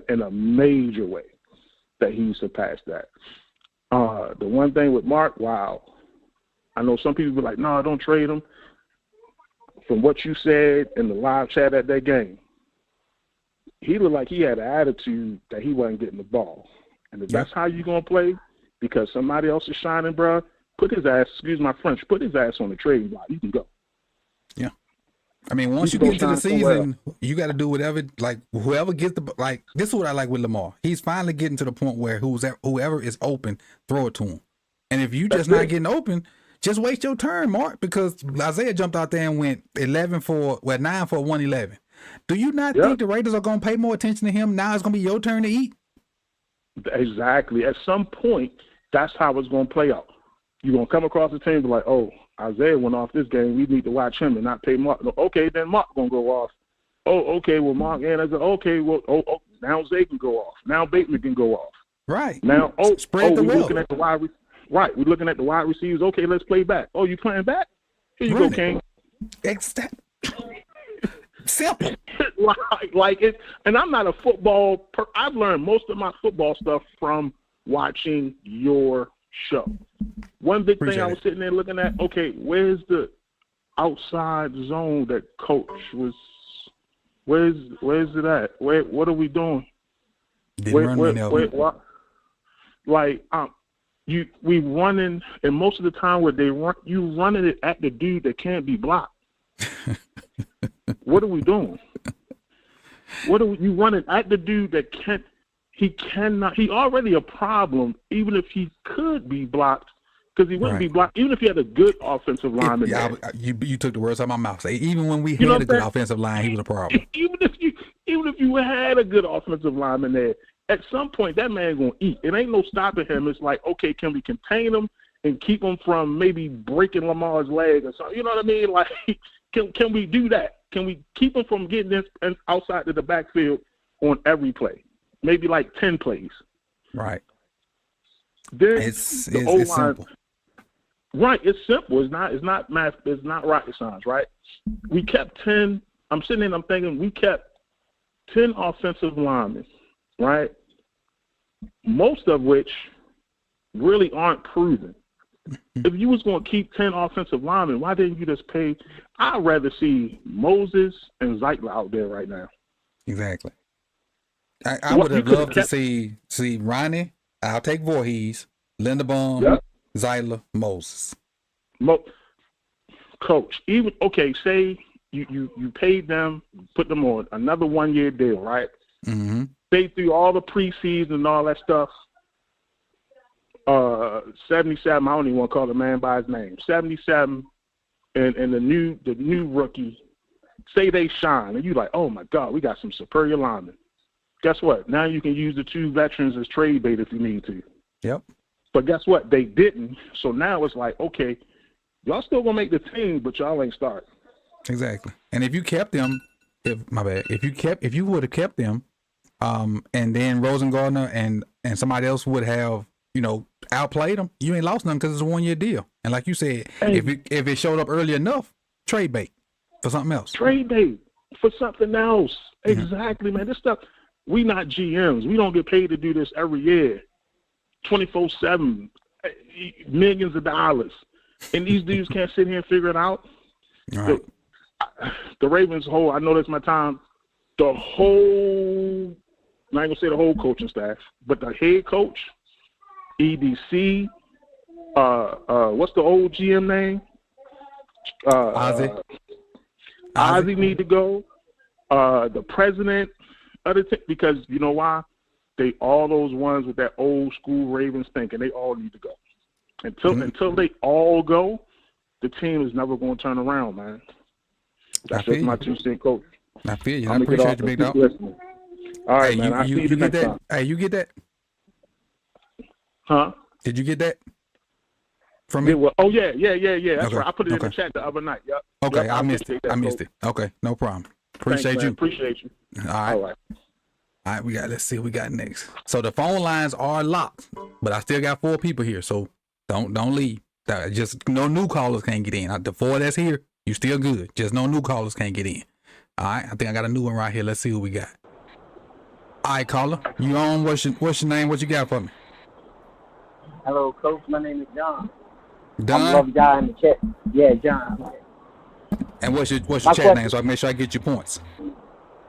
in a major way, that he surpassed that. The one thing with Mark, wow, I know some people be like, no, don't trade him. From what you said in the live chat at that game, he looked like he had an attitude that he wasn't getting the ball. And if that's how you're going to play because somebody else is shining, bro, put his ass, excuse my French, put his ass on the trade block. You can go. Yeah. I mean, once you get into the season, you got to do whatever, like whoever gets this is what I like with Lamar. He's finally getting to the point where whoever is open, throw it to him. And if you just not getting open, just wait your turn, Mark, because Isaiah jumped out there and went 9 for 111. Do you not think the Raiders are going to pay more attention to him? Now it's going to be your turn to eat? Exactly. At some point, that's how it's going to play out. You're going to come across the team and be like, oh, Isaiah went off this game. We need to watch him and not pay Mark. Okay, then Mark going to go off okay, well, Mark Andrews, okay, well, now Zay can go off. Now Bateman can go off. Right. Now, Spread the we're wealth. looking at the right. We're looking at the wide receivers. Okay, let's play back. Oh, you playing back? Here you go, King. Simple. like it. And I'm not a football. I've learned most of my football stuff from watching your show. One big thing I was sitting there looking at. Okay, where's the outside zone that coach was? Where's it at? What are we doing? We running, and most of the time where they run, you running it at the dude that can't be blocked. What are we doing? You running at the dude that can't? He cannot. He already a problem. Even if he could be blocked, because he wouldn't be blocked. Even if he had a good offensive lineman. You took the words out of my mouth. Even when we had a good offensive line, he was a problem. Even if you had a good offensive lineman there, at some point that man gonna eat. It ain't no stopping him. It's like, okay, can we contain him and keep him from maybe breaking Lamar's leg or something? You know what I mean? Like, can we do that? Can we keep him from getting this outside to the backfield on every play? Maybe like 10 plays. Right. It's simple. Right, it's simple. It's not math. It's not rocket science. Right. We kept 10. I'm sitting there and I'm thinking we kept 10 offensive linemen. Right. Most of which really aren't proven. If you was going to keep 10 offensive linemen, why didn't you just pay? I'd rather see Moses and Zeitler out there right now. Exactly. I would have loved to see Ronnie. I'll take Voorhees, Linderbaum, Zeitler, Moses. Coach, say you paid them, put them on another 1-year deal, right? Mm-hmm. Stay through all the preseason and all that stuff. 77. I don't even want to call the man by his name. 77, and the new rookie. Say they shine, and you like, oh my God, we got some superior linemen. Guess what? Now you can use the 2 veterans as trade bait if you need to. Yep. But guess what? They didn't. So now it's like, okay, y'all still gonna make the team, but y'all ain't start. Exactly. And if you kept them, if you would have kept them, and then Rosengardner and somebody else would have, outplayed them, you ain't lost nothing because it's a 1-year deal. And like you said, if it showed up early enough, trade bait for something else. Trade bait for something else. Mm-hmm. Exactly, man. This stuff. We not GMs. We don't get paid to do this every year, 24/7, millions of dollars, and these dudes can't sit here and figure it out. Right. The Ravens I know that's my time. The whole, I'm not gonna say the whole coaching staff, but the head coach, EDC, what's the old GM name? Ozzie. Ozzie need to go. The president. Because you know why? All those ones with that old school Ravens thinking, they all need to go. Until they all go, the team is never going to turn around, man. That's just my 2-cent coach. I feel you. I appreciate you, big dog. All right, man. I'll see you get next time. Hey, you get that? Huh? Did you get that from me? Yeah. That's okay. right. I put it in the chat the other night. Yep. Okay, I missed it. Okay, no problem. Appreciate you. Appreciate you. All right. Let's see what we got next. So the phone lines are locked, but I still got 4 people here, so don't leave. Just no new callers can't get in. The 4 that's here, you still good. Just no new callers can't get in. All right, I think I got a new one right here. Let's see what we got. All right, caller, you on? What's your name? What you got for me? Hello, Coach. My name is John. Don? I love John in the chat. Yeah, John. And what's your chat name so I can make sure I get your points?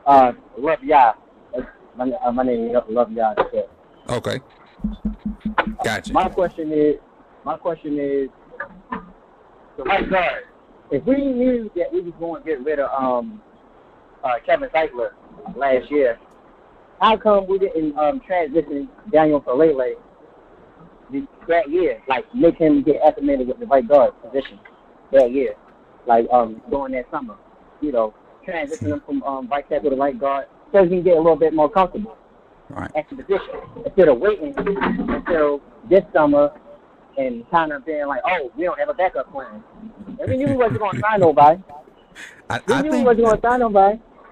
Love Yah. My name is Love Yah in the chat. Okay. Gotcha. My question is, the right guard. If we knew that we was going to get rid of Kevin Zeitler last year, how come we didn't transition Daniel Falele that year? Like, make him get acclimated with the right guard position that year. Like, during that summer. Transition him from right tackle to right guard so he can get a little bit more comfortable at the position. Instead of waiting until this summer and kind of being like, oh, we don't have a backup plan. And we knew we wasn't going to sign nobody.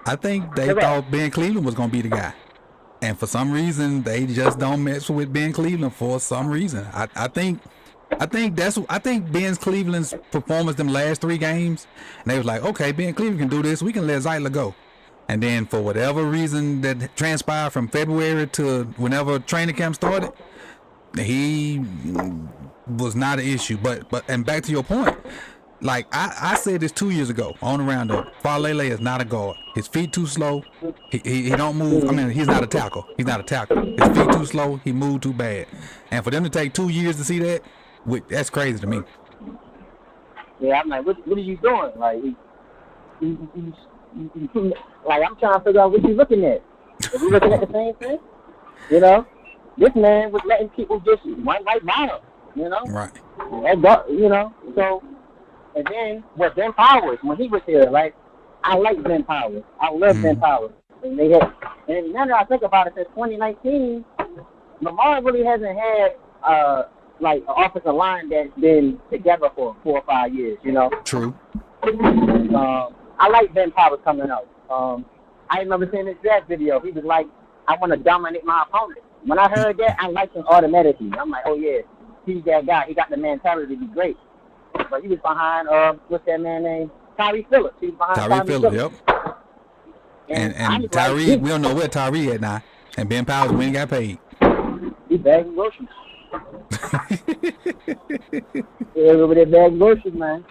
I think they thought Ben Cleveland was gonna be the guy, and for some reason they just don't mess with Ben Cleveland for some reason. I think Ben Cleveland's performance them last 3 games, and they was like, okay, Ben Cleveland can do this. We can let Zeitler go. And then for whatever reason that transpired from February to whenever training camp started, he was not an issue. But and back to your point, like I said this 2 years ago on the roundup, Falele is not a guard. His feet too slow. He don't move. I mean, he's not a tackle. He's not a tackle. His feet too slow. He moved too bad. And for them to take 2 years to see that, that's crazy to me. Yeah, I'm like, what are you doing? Like, like I'm trying to figure out what you're looking at. Are we looking at the same thing? You know, this man was letting people just run right by him. You know, right? You know, so. And then with Ben Powers, when he was here, like, I like Ben Powers. I love Ben Powers. And now that I think about it, since 2019, Lamar really hasn't had like an offensive line that's been together for 4 or 5 years. You know. True. I like Ben Powers coming out. I remember seeing this draft video. He was like, "I want to dominate my opponent." When I heard that, I liked him automatically. I'm like, "Oh yeah, he's that guy. He got the mentality to be great." But he was behind, what's that man name? Tyree Phillips. He was behind Tyree Phillips, yep. And Tyree, like, we don't know where Tyree at now. And Ben Powers, we ain't got paid. He bagging groceries. Yeah, over there bagging groceries, man.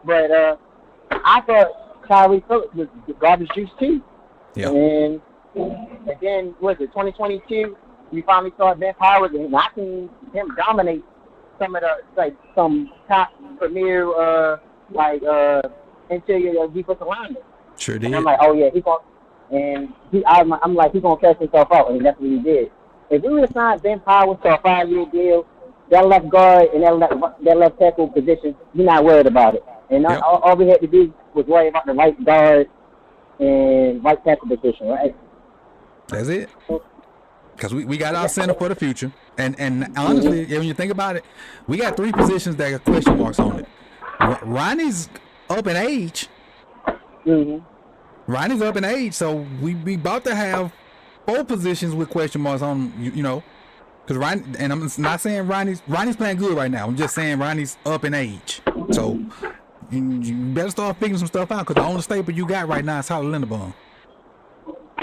But I thought Tyree Phillips was garbage juice too. Yeah. And then, what was it, 2022, we finally saw Ben Powers, and I seen him dominate some of the, like, some top premier, interior defensive linemen. Sure did. And I'm like, oh yeah, I'm like, he's gonna catch himself out, and that's what he did. If we would have signed Ben Powers to a 5-year deal, that left guard and that left tackle position, we're not worried about it. And all we had to do was worry about the right guard and right tackle position, right? That's it. Because we got our center for the future. And honestly, when you think about it, we got 3 positions that got question marks on it. Ronnie's up in age. Ronnie's up in age, so we about to have 4 positions with question marks on, you know. Because Ronnie, and I'm not saying Ronnie's playing good right now. I'm just saying Ronnie's up in age. So you better start figuring some stuff out, because the only staple you got right now is Tyler Linderbaum.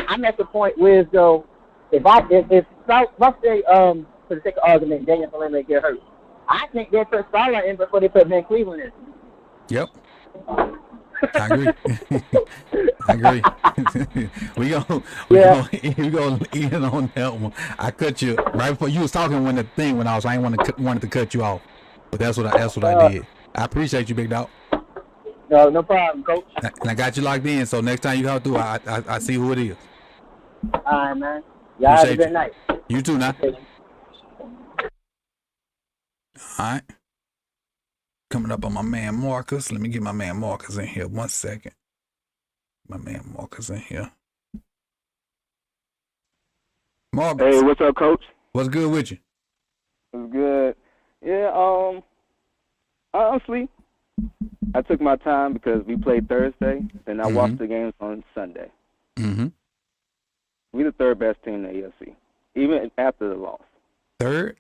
I'm at the point where, though, if let's say, for the sake of argument, Daniel Falele get hurt, I think they put Skylar in before they put Ben Cleveland in. Yep. I agree. I agree. we go in on that one. I cut you right before you was talking when I wanted to cut you off, but that's what I did. I appreciate you, big dog. No problem, coach. And I got you locked in, so next time you go through, I see who it is. All right, man. Y'all have a good night. You too, now. All right. Coming up on my man Marcus. Let me get my man Marcus in here. 1 second. My man Marcus in here. Marcus. Hey, what's up, Coach? What's good with you? It's good. Yeah, honestly, I took my time because we played Thursday, and I watched the games on Sunday. Mm-hmm. We're the 3rd best team in the AFC, even after the loss. 3rd?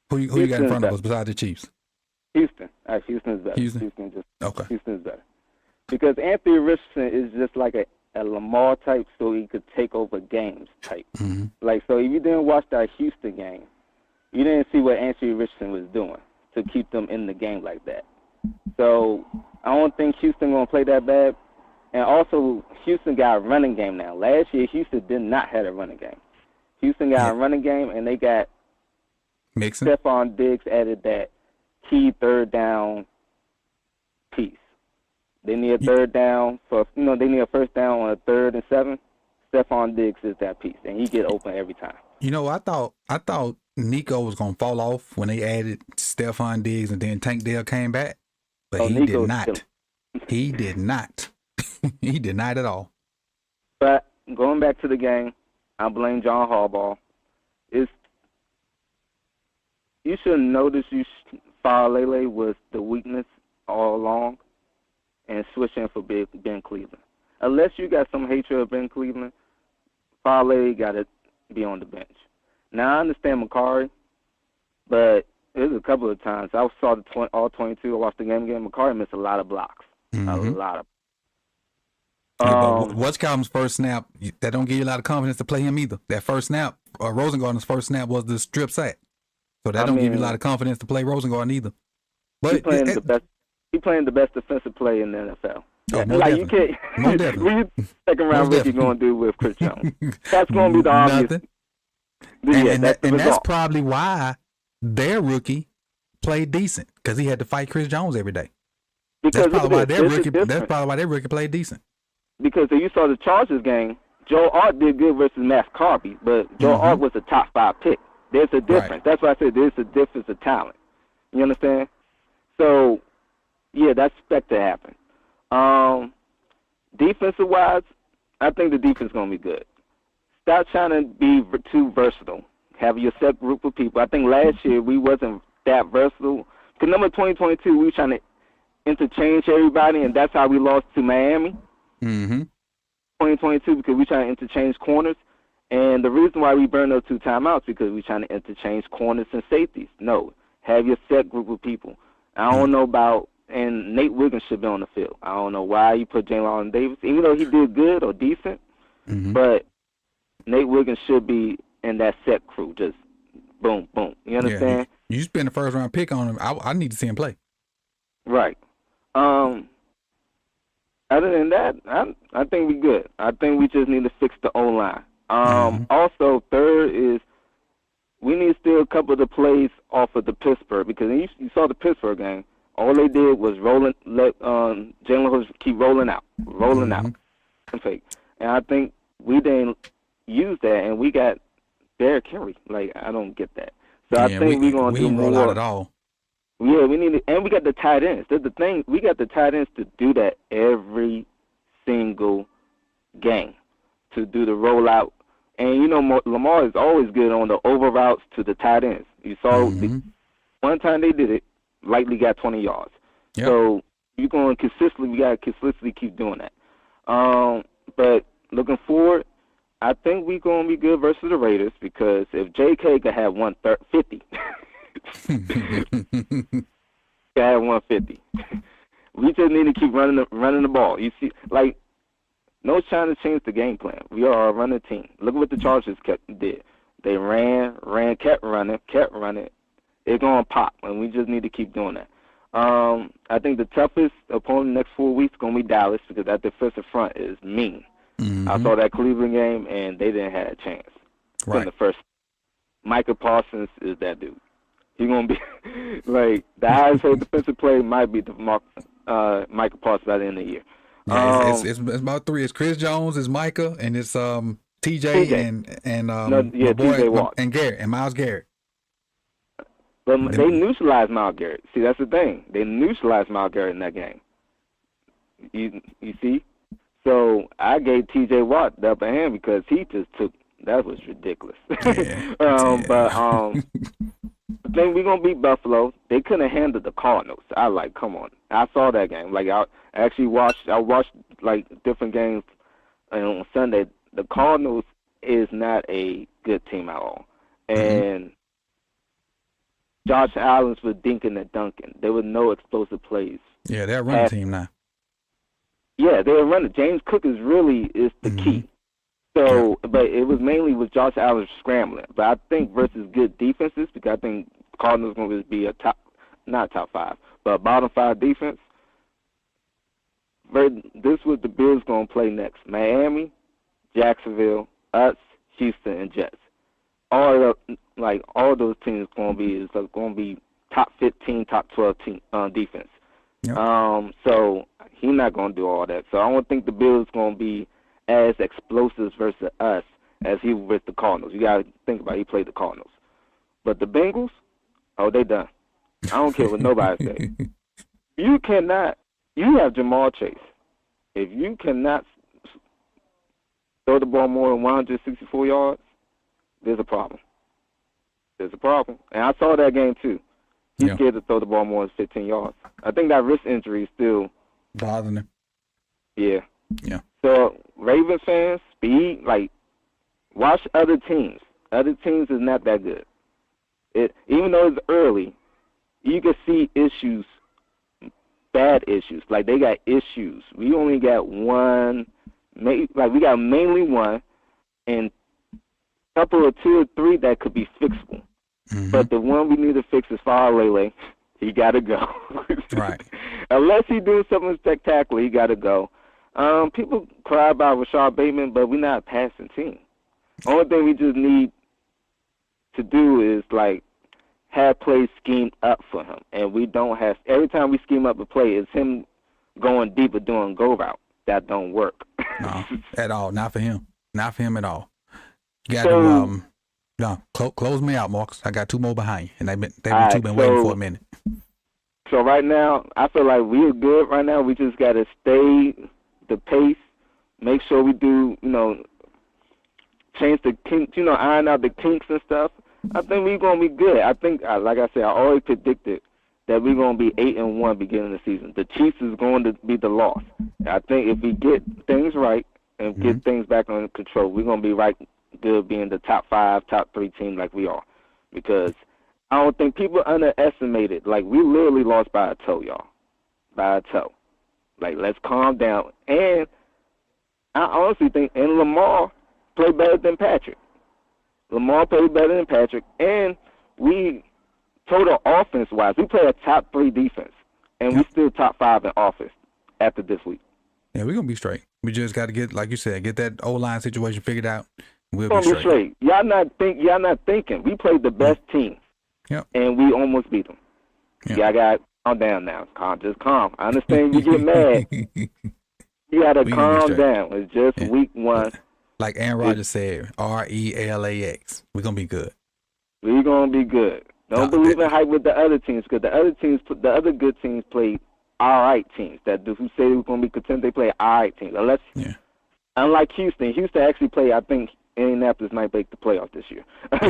Who you got in front of us besides the Chiefs? Houston. Houston is better. Houston is better. Because Anthony Richardson is just like a Lamar type, so he could take over games type. Mm-hmm. Like, so if you didn't watch that Houston game, you didn't see what Anthony Richardson was doing to keep them in the game like that. So I don't think Houston going to play that bad. And also, Houston got a running game now. Last year, Houston did not have a running game. Houston got a running game, and they got Mixon. Stephon Diggs added that key 3rd down piece. They need a 3rd down they need a 1st down on a 3rd and 7. Stephon Diggs is that piece, and he get open every time. You know, I thought Nico was gonna fall off when they added Stephon Diggs, and then Tank Dell came back, but he did not. He did not. He did not at all. But going back to the game, I blame John Harbaugh. You should notice Falele was the weakness all along, and switch in for Ben Cleveland. unless you got some hatred of Ben Cleveland, Farley got to be on the bench. Now, I understand McCarry, but there's a couple of times. I saw all 22. I watched the game again. McCarry missed a lot of blocks. A lot of. But what's Calvin's first snap? That don't give you a lot of confidence to play him either. That first snap, Rosengarten's first snap was the strip sack. So that don't give you a lot of confidence to play Rosengarten either. But he's playing the best defensive play in the NFL. Oh, like you can't. Most definitely. What you second round rookie going to do with Chris Jones? That's going to be the obvious. That's probably why their rookie played decent, because he had to fight Chris Jones every day. Because that's probably why their rookie played decent. Because if you saw the Chargers game, Joe Art did good versus Max Carby, but Joe Art was a top 5 pick. There's a difference. Right. That's why I said there's a difference of talent. You understand? So, yeah, that's expected to happen. Defensive-wise, I think the defense is going to be good. Stop trying to be too versatile. Have your set group of people. I think last year we wasn't that versatile. Because number 2022, we were trying to interchange everybody, and that's how we lost to Miami. 2022, because we trying to interchange corners. And the reason why we burned those 2 timeouts because we trying to interchange corners and safeties. No, have your set group of people. I don't know about, and Nate Wiggins should be on the field. I don't know why you put Jalen Davis, even though he did good or decent, but Nate Wiggins should be in that set crew, just boom, boom. You understand? Yeah, you spend the first round pick on him. I need to see him play. Right. Other than that, I think we good. I think we just need to fix the O-line. Also, third is we need to steal a couple of the plays off of the Pittsburgh, because you saw the Pittsburgh game. All they did was let Jalen Hurts keep rolling out, and fake. And I think we didn't use that, and we got Derrick Henry. Like, I don't get that. So I think we're going to do more. We didn't roll out at all. Yeah, we need to, and we got the tight ends. That's the thing. We got the tight ends to do that every single game, to do the rollout. And, you know, Lamar is always good on the over routes to the tight ends. You saw one time they did it, likely got 20 yards. Yep. So we got to consistently keep doing that. But looking forward, I think we're going to be good versus the Raiders, because if J.K. could have 150, could have 150. We just need to keep running the ball. You see, like, no trying to change the game plan. We are a running team. Look at what the Chargers did. They ran, kept running. They're going to pop, and we just need to keep doing that. I think the toughest opponent the next 4 weeks is going to be Dallas, because that defensive front is mean. I saw that Cleveland game, and they didn't have a chance. Right. In the first. Micah Parsons is that dude. He's going to be like, the highest paid defensive play might be Micah Parsons by the end of the year. Yeah, it's about 3. It's Chris Jones, it's Micah, and it's TJ and TJ Watt and Garrett and Myles Garrett. But they neutralized Myles Garrett. See, that's the thing. They neutralized Myles Garrett in that game. You see? So I gave TJ Watt the upper hand because he just took. That was ridiculous. Yeah. But I think we're gonna beat Buffalo. They couldn't handle the Cardinals. Come on. I saw that game. Like, I actually watched like different games on Sunday. The Cardinals is not a good team at all. And Josh Allen's was dinking and dunking. There were no explosive plays. Yeah, they're a running team now. Yeah, they're running. James Cook is the key. So, but it was mainly with Josh Allen scrambling. But I think versus good defenses, because I think Cardinals going to be not top 5, but bottom 5 defense. This was the Bills going to play next: Miami, Jacksonville, us, Houston, and Jets. All those teams going to be top 15, top 12 team defense. Yep. So he's not going to do all that. So I don't think the Bills going to be as explosive versus us as he was with the Cardinals. You got to think about it. He played the Cardinals. But the Bengals, they done. I don't care what nobody says. You have Jamar Chase. If you cannot throw the ball more than 164 yards, there's a problem. There's a problem. And I saw that game too. He's scared to throw the ball more than 15 yards. I think that wrist injury is still bothering him. Yeah. Yeah. So Ravens fans, watch other teams. Other teams is not that good. Even though it's early, you can see issues, bad issues. Like they got issues. We only got one. We got mainly one, and a couple of 2 or 3 that could be fixable. Mm-hmm. But the one we need to fix is Lele. He got to go. Right. Unless he doing something spectacular, he got to go. People cry about Rashad Bateman, but we're not a passing team. Only thing we just need to do is have plays schemed up for him, and we don't have. Every time we scheme up a play, it's him going deeper doing go route. That don't work. No, at all. Not for him. Not for him at all. You got to close me out, Marcus. I got 2 more behind you, and they've been waiting for a minute. So right now, I feel like we're good right now. We just got to stay the pace, make sure we do, change the kinks, iron out the kinks and stuff. I think we're going to be good. I think, like I said, I always predicted that we're going to be 8-1 beginning of the season. The Chiefs is going to be the loss. I think if we get things right and get things back under control, we're going to be right good being the top 5, top 3 team like we are. Because I don't think people underestimate it. We literally lost by a toe, y'all. By a toe. Let's calm down. And I honestly think, and Lamar played better than Patrick. Lamar played better than Patrick. And we, total offense-wise, we play a top 3 defense. And we still top 5 in offense after this week. Yeah, we're going to be straight. We just got to get, like you said, get that O-line situation figured out. We'll be straight. Y'all not thinking. We played the best team. Yep. And we almost beat them. Yep. Y'all got to calm down now. Just calm. I understand you get mad. You got to calm down. It's just week 1. Like Aaron Rodgers said, RELAX. We're going to be good. We're going to be good. Don't believe in hype with the other teams, because the other good teams play all right teams. Who say we're going to be content, they play all right teams. Unlike Houston actually played, I think, Indianapolis might make the playoff this year.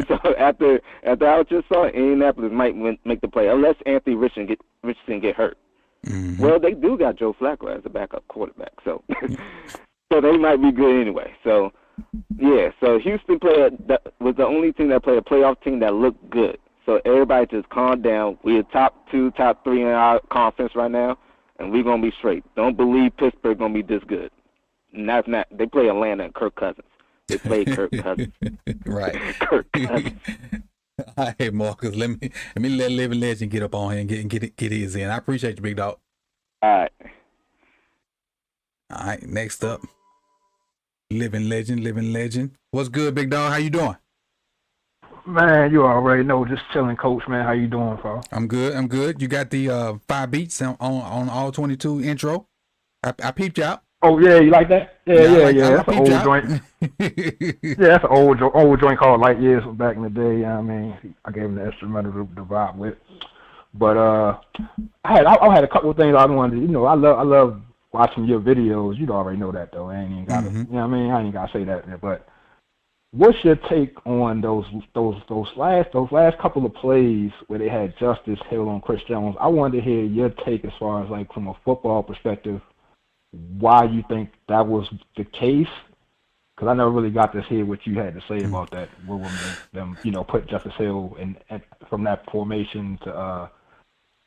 So after I just saw it, Indianapolis might make the play unless Anthony Richardson get hurt. Mm-hmm. Well, they do got Joe Flacco as a backup quarterback, so so they might be good anyway. So so Houston was the only team that played a playoff team that looked good. So everybody just calm down. We're top 2, top 3 in our conference right now, and we're gonna be straight. Don't believe Pittsburgh gonna be this good. And that's not. They play Atlanta and Kirk Cousins. They play Kirk Cousins. Right. Kirk Cousins. All right, Marcus. Let me let Living Legend get up on here and get his in. I appreciate you, big dog. All right. Next up, Living Legend. What's good, big dog? How you doing? Man, you already know. Just chilling, coach. Man, how you doing, bro? I'm good. You got the 5 beats on all 22 intro. I peeped you out. Oh yeah, you like that? Yeah. That's an old joint. That's an old joint called Light Years from back in the day. I mean, I gave him the instrumental to vibe with. But I had a couple of things I wanted to. I love watching your videos. You already know that though. I ain't even got to. You know what I mean? I ain't got to say that. But what's your take on those last couple of plays where they had Justice Hill on Chris Jones? I wanted to hear your take as far as from a football perspective. Why you think that was the case? Because I never really got to hear what you had to say about that. When them put Justice Hill and from that formation to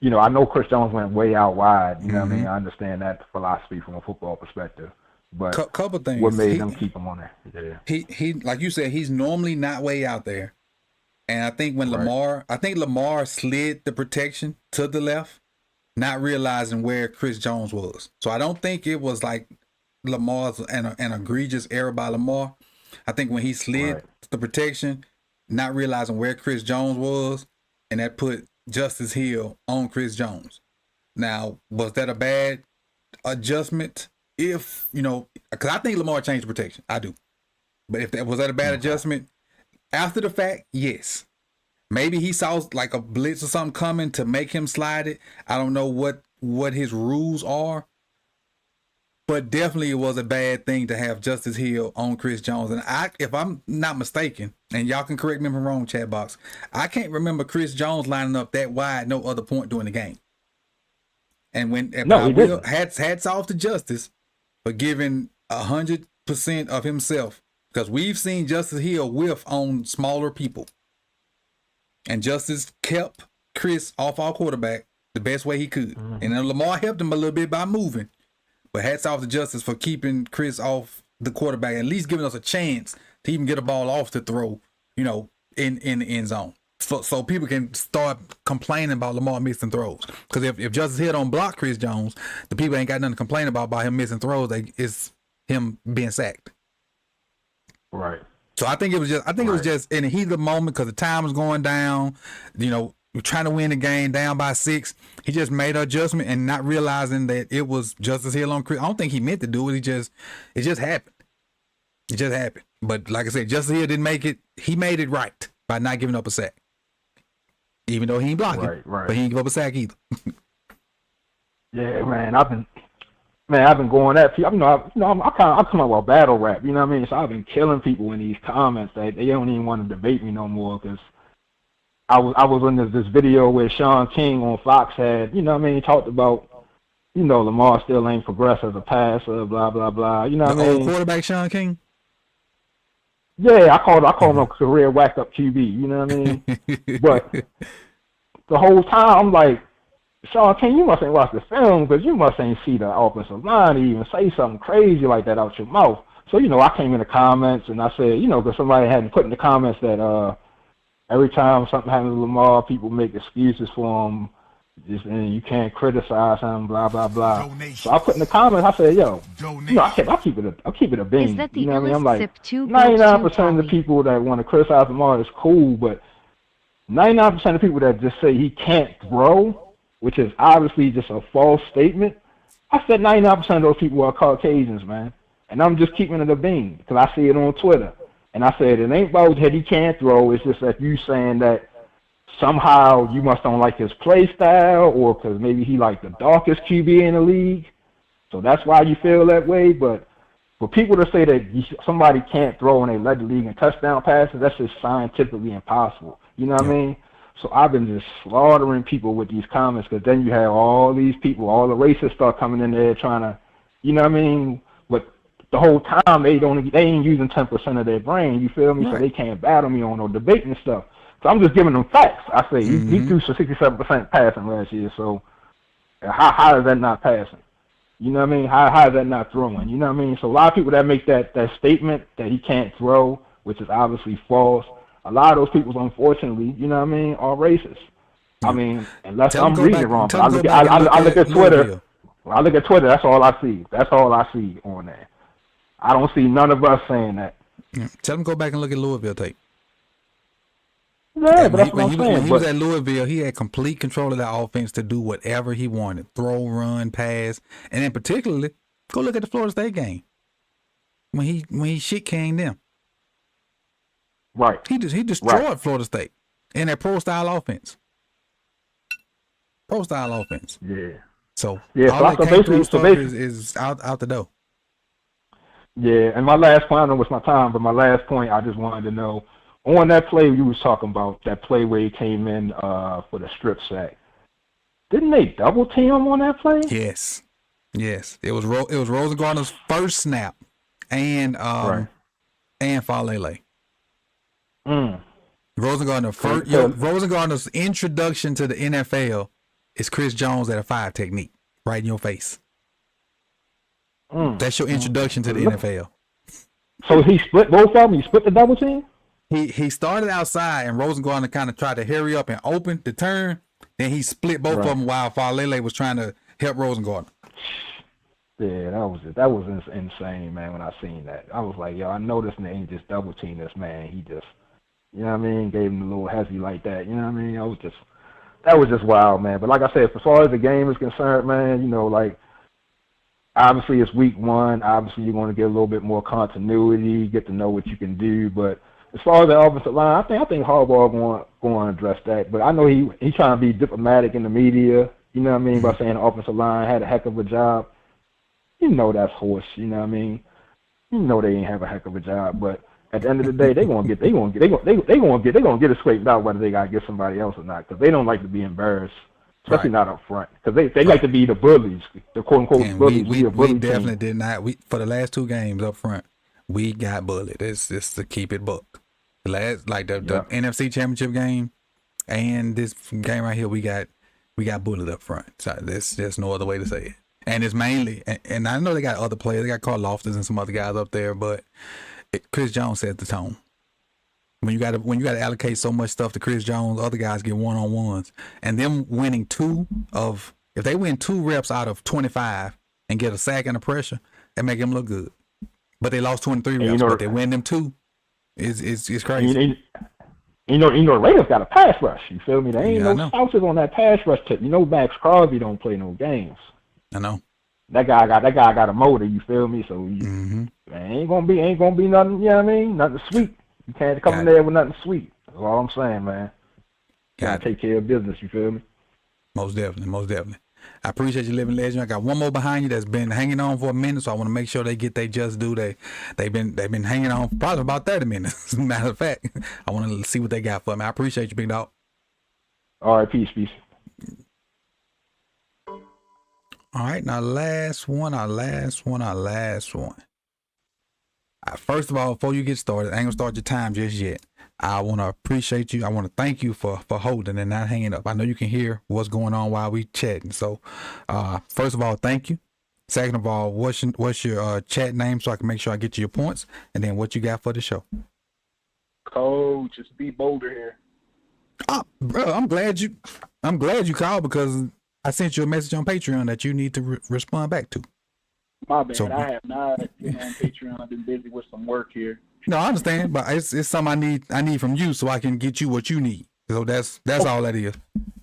I know Chris Jones went way out wide. You know what I mean? I understand that philosophy from a football perspective. But couple things. What made them keep him on there? Yeah. He like you said, he's normally not way out there. And I think when Lamar slid the protection to the left, not realizing where Chris Jones was. So I don't think it was like Lamar's an egregious error by Lamar. I think when he slid the protection, not realizing where Chris Jones was, and that put Justice Hill on Chris Jones. Now, was that a bad adjustment? If, because I think Lamar changed the protection. I do. But was that a bad adjustment? After the fact, yes. Maybe he saw like a blitz or something coming to make him slide it. I don't know what his rules are. But definitely it was a bad thing to have Justice Hill on Chris Jones. And if I'm not mistaken, and y'all can correct me if I'm wrong, chat box, I can't remember Chris Jones lining up that wide no other point during the game. And hats off to Justice for giving 100% of himself, because we've seen Justice Hill whiff on smaller people, and Justice kept Chris off our quarterback the best way he could, and then Lamar helped him a little bit by moving. But hats off to Justice for keeping Chris off the quarterback, at least giving us a chance to even get a ball off to throw, in the end zone. So people can start complaining about Lamar missing throws. Because if Justice Hill don't block Chris Jones, the people ain't got nothing to complain about him missing throws. It's him being sacked. Right. So I think it was just in the heat of the moment, because the time was going down. We're trying to win the game down by 6. He just made an adjustment and not realizing that it was Justice Hill on Chris. I don't think he meant to do it. It just happened. It just happened. But like I said, Justice Hill didn't make it. He made it right by not giving up a sack. Even though he ain't blocking, right. But he ain't give up a sack either. Yeah, man, I've been going at people. I come up with battle rap. You know what I mean? So I've been killing people in these comments. They don't even want to debate me no more, because I was in this video where Sean King on Fox had, talked about, Lamar still ain't progressed as a passer, blah blah blah. You know what I mean? Old quarterback Sean King. Yeah, I called him a career whack up QB. You know what I mean? But the whole time I'm like, Sean King, you must ain't watch the film, because you must ain't see the offensive line to even say something crazy like that out your mouth. So I came in the comments and I said, because somebody had put in the comments that every time something happens to Lamar, people make excuses for him. And you can't criticize him, blah blah blah. So I put in the comments, I said, I'll keep it a bean. Is that the you know what I mean? I'm like, 99% 99% of the people that want to criticize Lamar is cool, but 99% of people that just say he can't throw, which is obviously just a false statement. I said 99% of those people are Caucasians, man, and I'm just keeping it a bean because I see it on Twitter. And I said, it ain't about that he can't throw. It's just that you saying that somehow you must don't like his play style, or because maybe he like the darkest QB in the league. So that's why you feel that way. But for people to say that somebody can't throw and they led the league in touchdown passes, that's just scientifically impossible. You know what I mean? So I've been just slaughtering people with these comments, because then you have all these people, all the racists start coming in there trying to, you know what I mean? But the whole time they ain't using 10% of their brain. You feel me? Right. So they can't battle me on no debate and stuff. So I'm just giving them facts. I say he threw 67% passing last year. So how is that not passing? You know what I mean? How is that not throwing? You know what I mean? So a lot of people that make that statement that he can't throw, which is obviously false, a lot of those people, unfortunately, you know what I mean, are racist. I mean, unless I'm reading it wrong. But I look at Twitter. When I look at Twitter, that's all I see. That's all I see on there. I don't see none of us saying that. Yeah. Tell him go back and look at Louisville tape. Yeah, but that's what I'm saying. When he was at Louisville, he had complete control of that offense to do whatever he wanted. Throw, run, pass. And then particularly, go look at the Florida State game. When he shit came them. Right. He destroyed Florida State in that pro-style offense. Pro-style offense. Yeah. So, yeah, all so basically is out the door. Yeah, and my last point, I don't know what's my time, but my last point, I just wanted to know, on that play you was talking about, that play where he came in for the strip sack, didn't they double team him on that play? Yes. It was Rosengartner's first snap, and Falele. Rosengartner's introduction to the NFL is Chris Jones at a 5 technique, right in your face. That's your introduction to the NFL. So he split both of them? He split the double team? He started outside, and Rosengartner kind of tried to hurry up and open the turn. Then he split both of them while Falele was trying to help Rosengartner. Yeah, that was insane, man, when I seen that. I was like, yo, I know this nigga ain't just double team this man. He just, you know what I mean, gave him a little hezzy like that. You know what I mean? That was just wild, man. But like I said, as far as the game is concerned, man, like, obviously it's week 1. Obviously you're going to get a little bit more continuity, get to know what you can do. But as far as the offensive line, I think Harbaugh going to address that. But I know he's trying to be diplomatic in the media, you know what I mean, by saying the offensive line had a heck of a job. You know that's horse, you know what I mean? You know they ain't have a heck of a job, but at the end of the day, they're gonna get it straightened out whether they gotta get somebody else or not, because they don't like to be embarrassed especially not up front, because they like to be the bullies, the quote unquote And bullies. we bully definitely team. did not. We for the last 2 games up front, we got bullied. It's just to keep it buck. The last the NFC Championship game and this game right here, we got bullied up front. So there's no other way to say it. And it's mainly, and I know they got other players. They got Carl Loftus and some other guys up there, but Chris Jones set the tone. When you got to allocate so much stuff to Chris Jones, other guys get one-on-ones, and them winning if they win 2 reps out of 25 and get a sack and a pressure, that make them look good. But they lost 23 reps, but they win them 2. It's crazy. You know, the Raiders got a pass rush. You feel me? There ain't no slouches on that pass rush tip. You know, Max Crosby don't play no games. I know. That guy got a motor. You feel me? So ain't gonna be nothing. You know what I mean? Nothing sweet. You can't come in there with nothing sweet. That's all I'm saying, man. Gotta take care of business. You feel me? Most definitely. I appreciate you, living legend. I got one more behind you that's been hanging on for a minute, so I want to make sure they get their just due. They've been hanging on for probably about 30 minutes. As a matter of fact, I want to see what they got for me. I appreciate you, big dog. All right, peace. All right, now last one. First of all, before you get started, I ain't gonna start your time just yet. I want to appreciate you. I want to thank you for holding and not hanging up. I know you can hear what's going on while we chatting. So, first of all, thank you. Second of all, what's your chat name so I can make sure I get you your points, and then what you got for the show. Coach, it's B Boulder here. Oh, bro, I'm glad you called because I sent you a message on Patreon that you need to respond back to. My bad. I have not been on Patreon. I've been busy with some work here. No, I understand, but it's something I need from you so I can get you what you need. So that's all that is.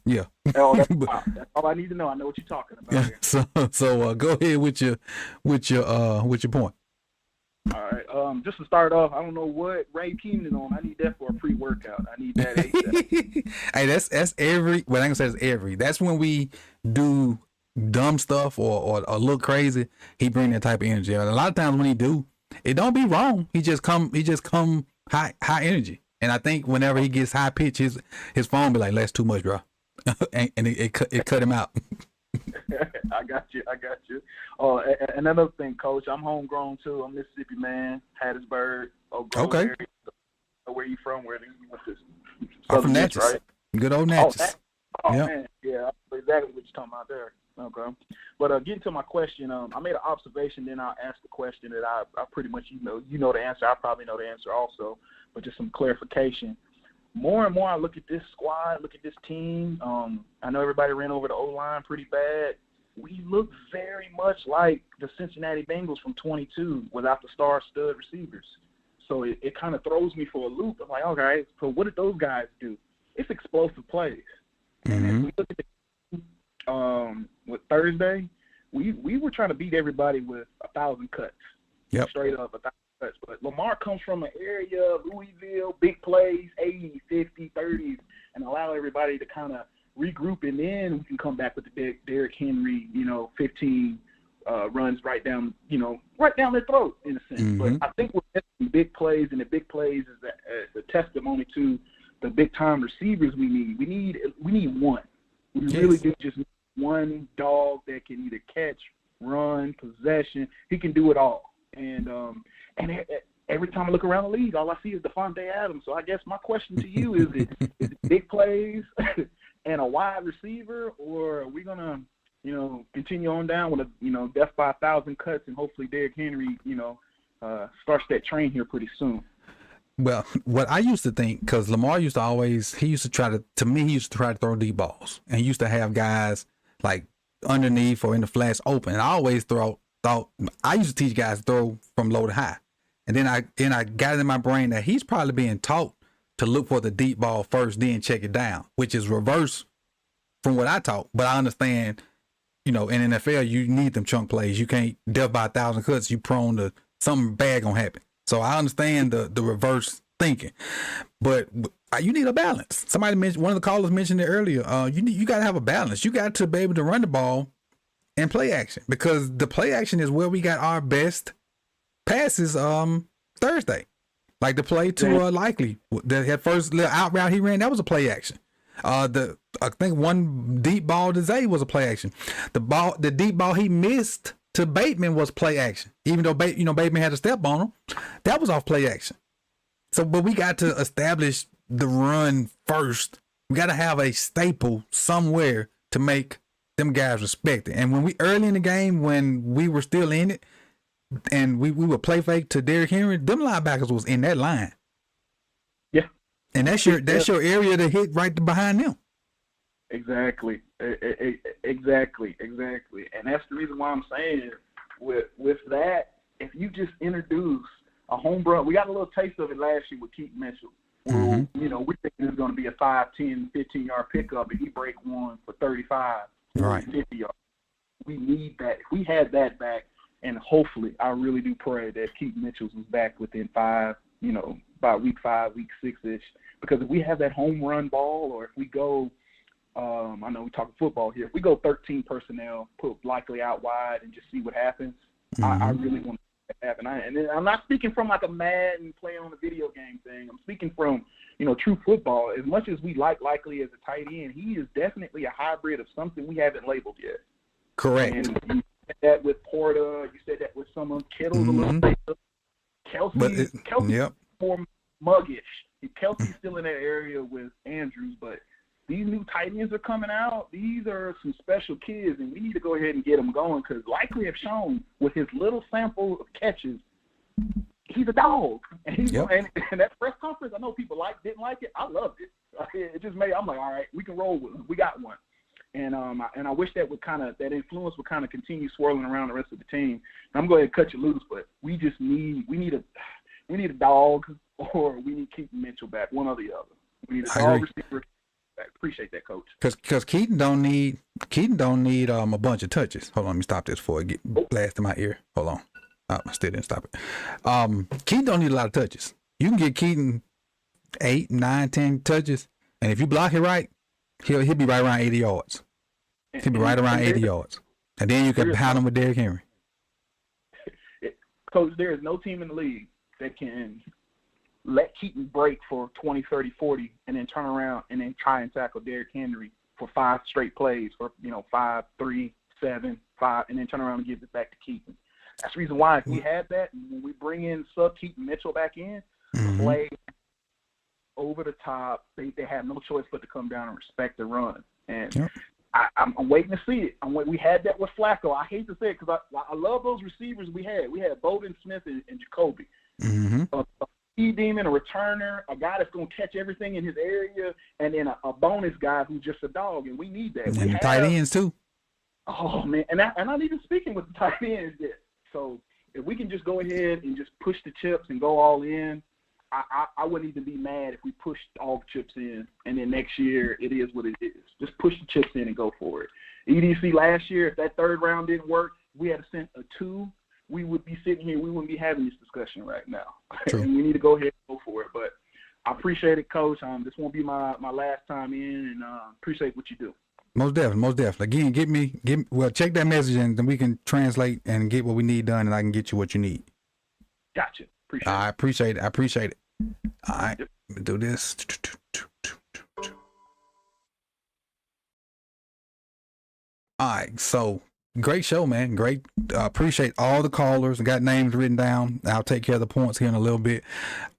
Yeah. Oh, that's all I need to know. I know what you're talking about here. So go ahead with your point. All right. Just to start off, I don't know what Rave Kingdom on. I need that for a pre-workout. I need that ASAP. Hey, that's every. Well, I ain't gonna say it's every. That's when we do dumb stuff or look crazy. He bring that type of energy. And a lot of times when he do, it don't be wrong. He just come high energy. And I think whenever he gets high pitch, his phone be like, "That's too much, bro," and it cut him out. I got you. Oh, another thing, Coach. I'm homegrown too. I'm Mississippi man, Hattiesburg. Okay. Area. Where you from? Where you went to? I'm from Natchez. Right? Good old Natchez. Man, yeah, I know exactly what you're talking about there. Okay, but getting to my question, I made an observation, then I'll ask the question that I pretty much you know the answer. I probably know the answer also, but just some clarification. More and more, I look at this squad, look at this team. I know everybody ran over the O-line pretty bad. We look very much like the Cincinnati Bengals from 22 without the star stud receivers. So it kind of throws me for a loop. I'm like, okay, so what did those guys do? It's explosive plays. And as we look at with Thursday, we were trying to beat everybody with 1,000 cuts. Yep. Straight up 1,000 cuts. But Lamar comes from an area, Louisville, big plays, 80s, 50s, 30s, and allow everybody to kind of regroup, and then we can come back with the big Derrick Henry, 15 runs right down their throat in a sense. But I think we're getting big plays, and the big plays is a testimony to the big time receivers we need. We need one. We really do just need one dog that can either catch, run, possession. He can do it all. And every time I look around the league, all I see is Devontae Adams. So I guess my question to you is it big plays and a wide receiver, or are we gonna continue on down with a death by 1,000 cuts, and hopefully Derrick Henry starts that train here pretty soon? Well, what I used to think, because Lamar used to try to throw deep balls, and he used to have guys like underneath or in the flats open. And I always thought I used to teach guys to throw from low to high. And then I got it in my brain that he's probably being taught to look for the deep ball first, then check it down, which is reverse from what I taught. But I understand, in NFL, you need them chunk plays. You can't death by 1,000 cuts. You prone to something bad gonna happen. So I understand the reverse thinking, but you need a balance. Somebody mentioned, one of the callers mentioned it earlier. You got to have a balance. You got to be able to run the ball and play action, because the play action is where we got our best passes. Thursday, like the play to Likely, that first little out route he ran, that was a play action. The I think one deep ball to Zay was a play action. The deep ball he missed to Bateman was play action. Even though Bateman had a step on him, that was off play action. So, but we got to establish the run first. We got to have a staple somewhere to make them guys respect it. And when we early in the game, when we were still in it, and we would play fake to Derrick Henry, them linebackers was in that line. Yeah, and that's your area to hit right behind them. Exactly. Exactly. And that's the reason why I'm saying with that, if you just introduce a home run, we got a little taste of it last year with Keaton Mitchell. Mm-hmm. You know, we think it's going to be a 5, 10, 15-yard pickup, and he break one for 35, right. 50 yards. We need that. If we had that back, and hopefully, I really do pray that Keaton Mitchell's was back within 5, you know, by week 5, week 6-ish. Because if we have that home run ball, or if we go, I know we're talking football here, if we go 13 personnel, put Likely out wide, and just see what happens, mm-hmm. I really want to happen. And I'm not speaking from like a Madden playing on a video game thing. I'm speaking from, you know, true football. As much as we like Likely as a tight end, he is definitely a hybrid of something we haven't labeled yet. Correct. And you said that with Porter. You said that with some of Kittle's mm-hmm. a little bit. Kelsey's yep. more muggish. Kelsey's still in that area with Andrews, but these new tight ends are coming out. These are some special kids, and we need to go ahead and get them going because Likely have shown with his little sample of catches, he's a dog. And, and that press conference, I know people didn't like it. I loved it. It just made, I'm like, all right, we can roll with him. We got one. And I wish that that influence would kind of continue swirling around the rest of the team. And I'm going to cut you loose, but we need a dog, or we need Keaton Mitchell back, one or the other. We need a dog receiver back. Appreciate that, Coach. Because Keaton don't need a bunch of touches. Hold on, let me stop this before it get blasted in my ear. Hold on. I still didn't stop it. Keaton don't need a lot of touches. You can get Keaton 8, 9, 10 touches, and if you block it right, he'll be right around 80 yards. He'll be right around 80 yards. And then you can pound him with Derrick Henry. Coach, there is no team in the league that can let Keaton break for 20, 30, 40, and then turn around and then try and tackle Derrick Henry for 5 straight plays for, 5, 3, 7, 5, and then turn around and give it back to Keaton. That's the reason why if we had that, and when we bring in Keaton Mitchell back in, mm-hmm. play over the top, they have no choice but to come down and respect the run. And I'm waiting to see it. We had that with Flacco. I hate to say it because I love those receivers we had. We had Bowden Smith and Jacoby. Mm-hmm. A speed demon, a returner, a guy that's going to catch everything in his area, and then a bonus guy who's just a dog, and we need that. And the tight ends too. Oh, man. And I'm not even speaking with the tight ends yet. So if we can just go ahead and just push the chips and go all in, I wouldn't even be mad if we pushed all the chips in, and then next year it is what it is. Just push the chips in and go for it. EDC last year, if that third round didn't work, we had sent a 2, we would be sitting here. We wouldn't be having this discussion right now. And we need to go ahead and go for it. But I appreciate it, Coach. This won't be my last time in, and appreciate what you do. Most definitely. Again, check that message, and then we can translate and get what we need done, and I can get you what you need. Gotcha. I appreciate it. All right, do this. All right, so great show, man. Great. Appreciate all the callers. I got names written down. I'll take care of the points here in a little bit.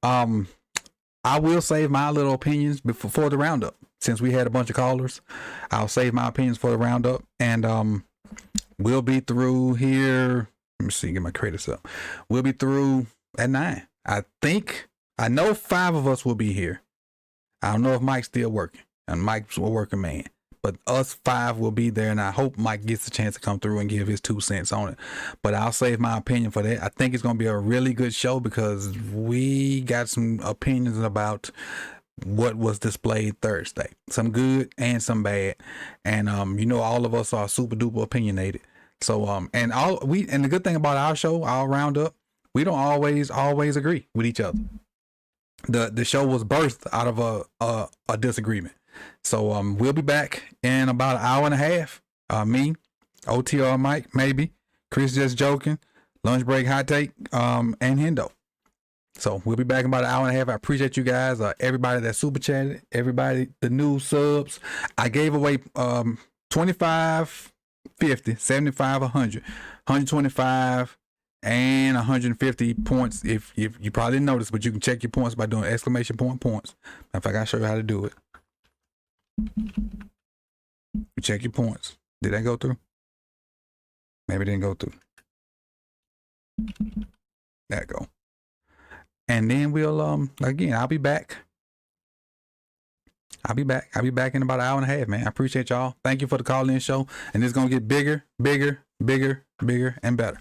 I will save my little opinions before the roundup. Since we had a bunch of callers, I'll save my opinions for the roundup, and we'll be through here. Let me see, get my credits up. We'll be through at 9. I know 5 of us will be here. I don't know if Mike's still working, and Mike's a working man, but us 5 will be there, and I hope Mike gets a chance to come through and give his 2 cents on it. But I'll save my opinion for that. I think it's going to be a really good show because we got some opinions about what was displayed Thursday, some good and some bad, and all of us are super duper opinionated. So and the good thing about our show, our roundup, we don't always agree with each other. The show was birthed out of a disagreement. So we'll be back in about an hour and a half. Me, OTR Mike, maybe Chris just joking, lunch break hot take, and Hendo. So we'll be back in about an hour and a half. I appreciate you guys. Everybody that super chatted, everybody, the new subs. I gave away 25, 50, 75, 100, 125, and 150 points. If you probably didn't notice, but you can check your points by doing exclamation point points. In fact, I'll show you how to do it. You check your points. Did that go through? Maybe it didn't go through. There you go. And then we'll again, I'll be back. I'll be back in about an hour and a half, man. I appreciate y'all. Thank you for the call-in show. And it's gonna get bigger, bigger, bigger, bigger, and better.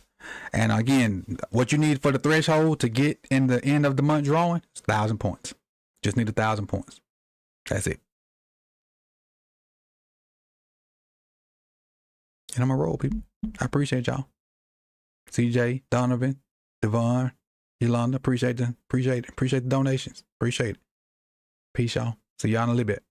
And again, what you need for the threshold to get in the end of the month drawing is 1,000 points. Just need 1,000 points. That's it. And I'm gonna roll, people. I appreciate y'all. CJ, Donovan, Devon, Yolanda, appreciate the donations. Appreciate it. Peace, y'all. See y'all in a little bit.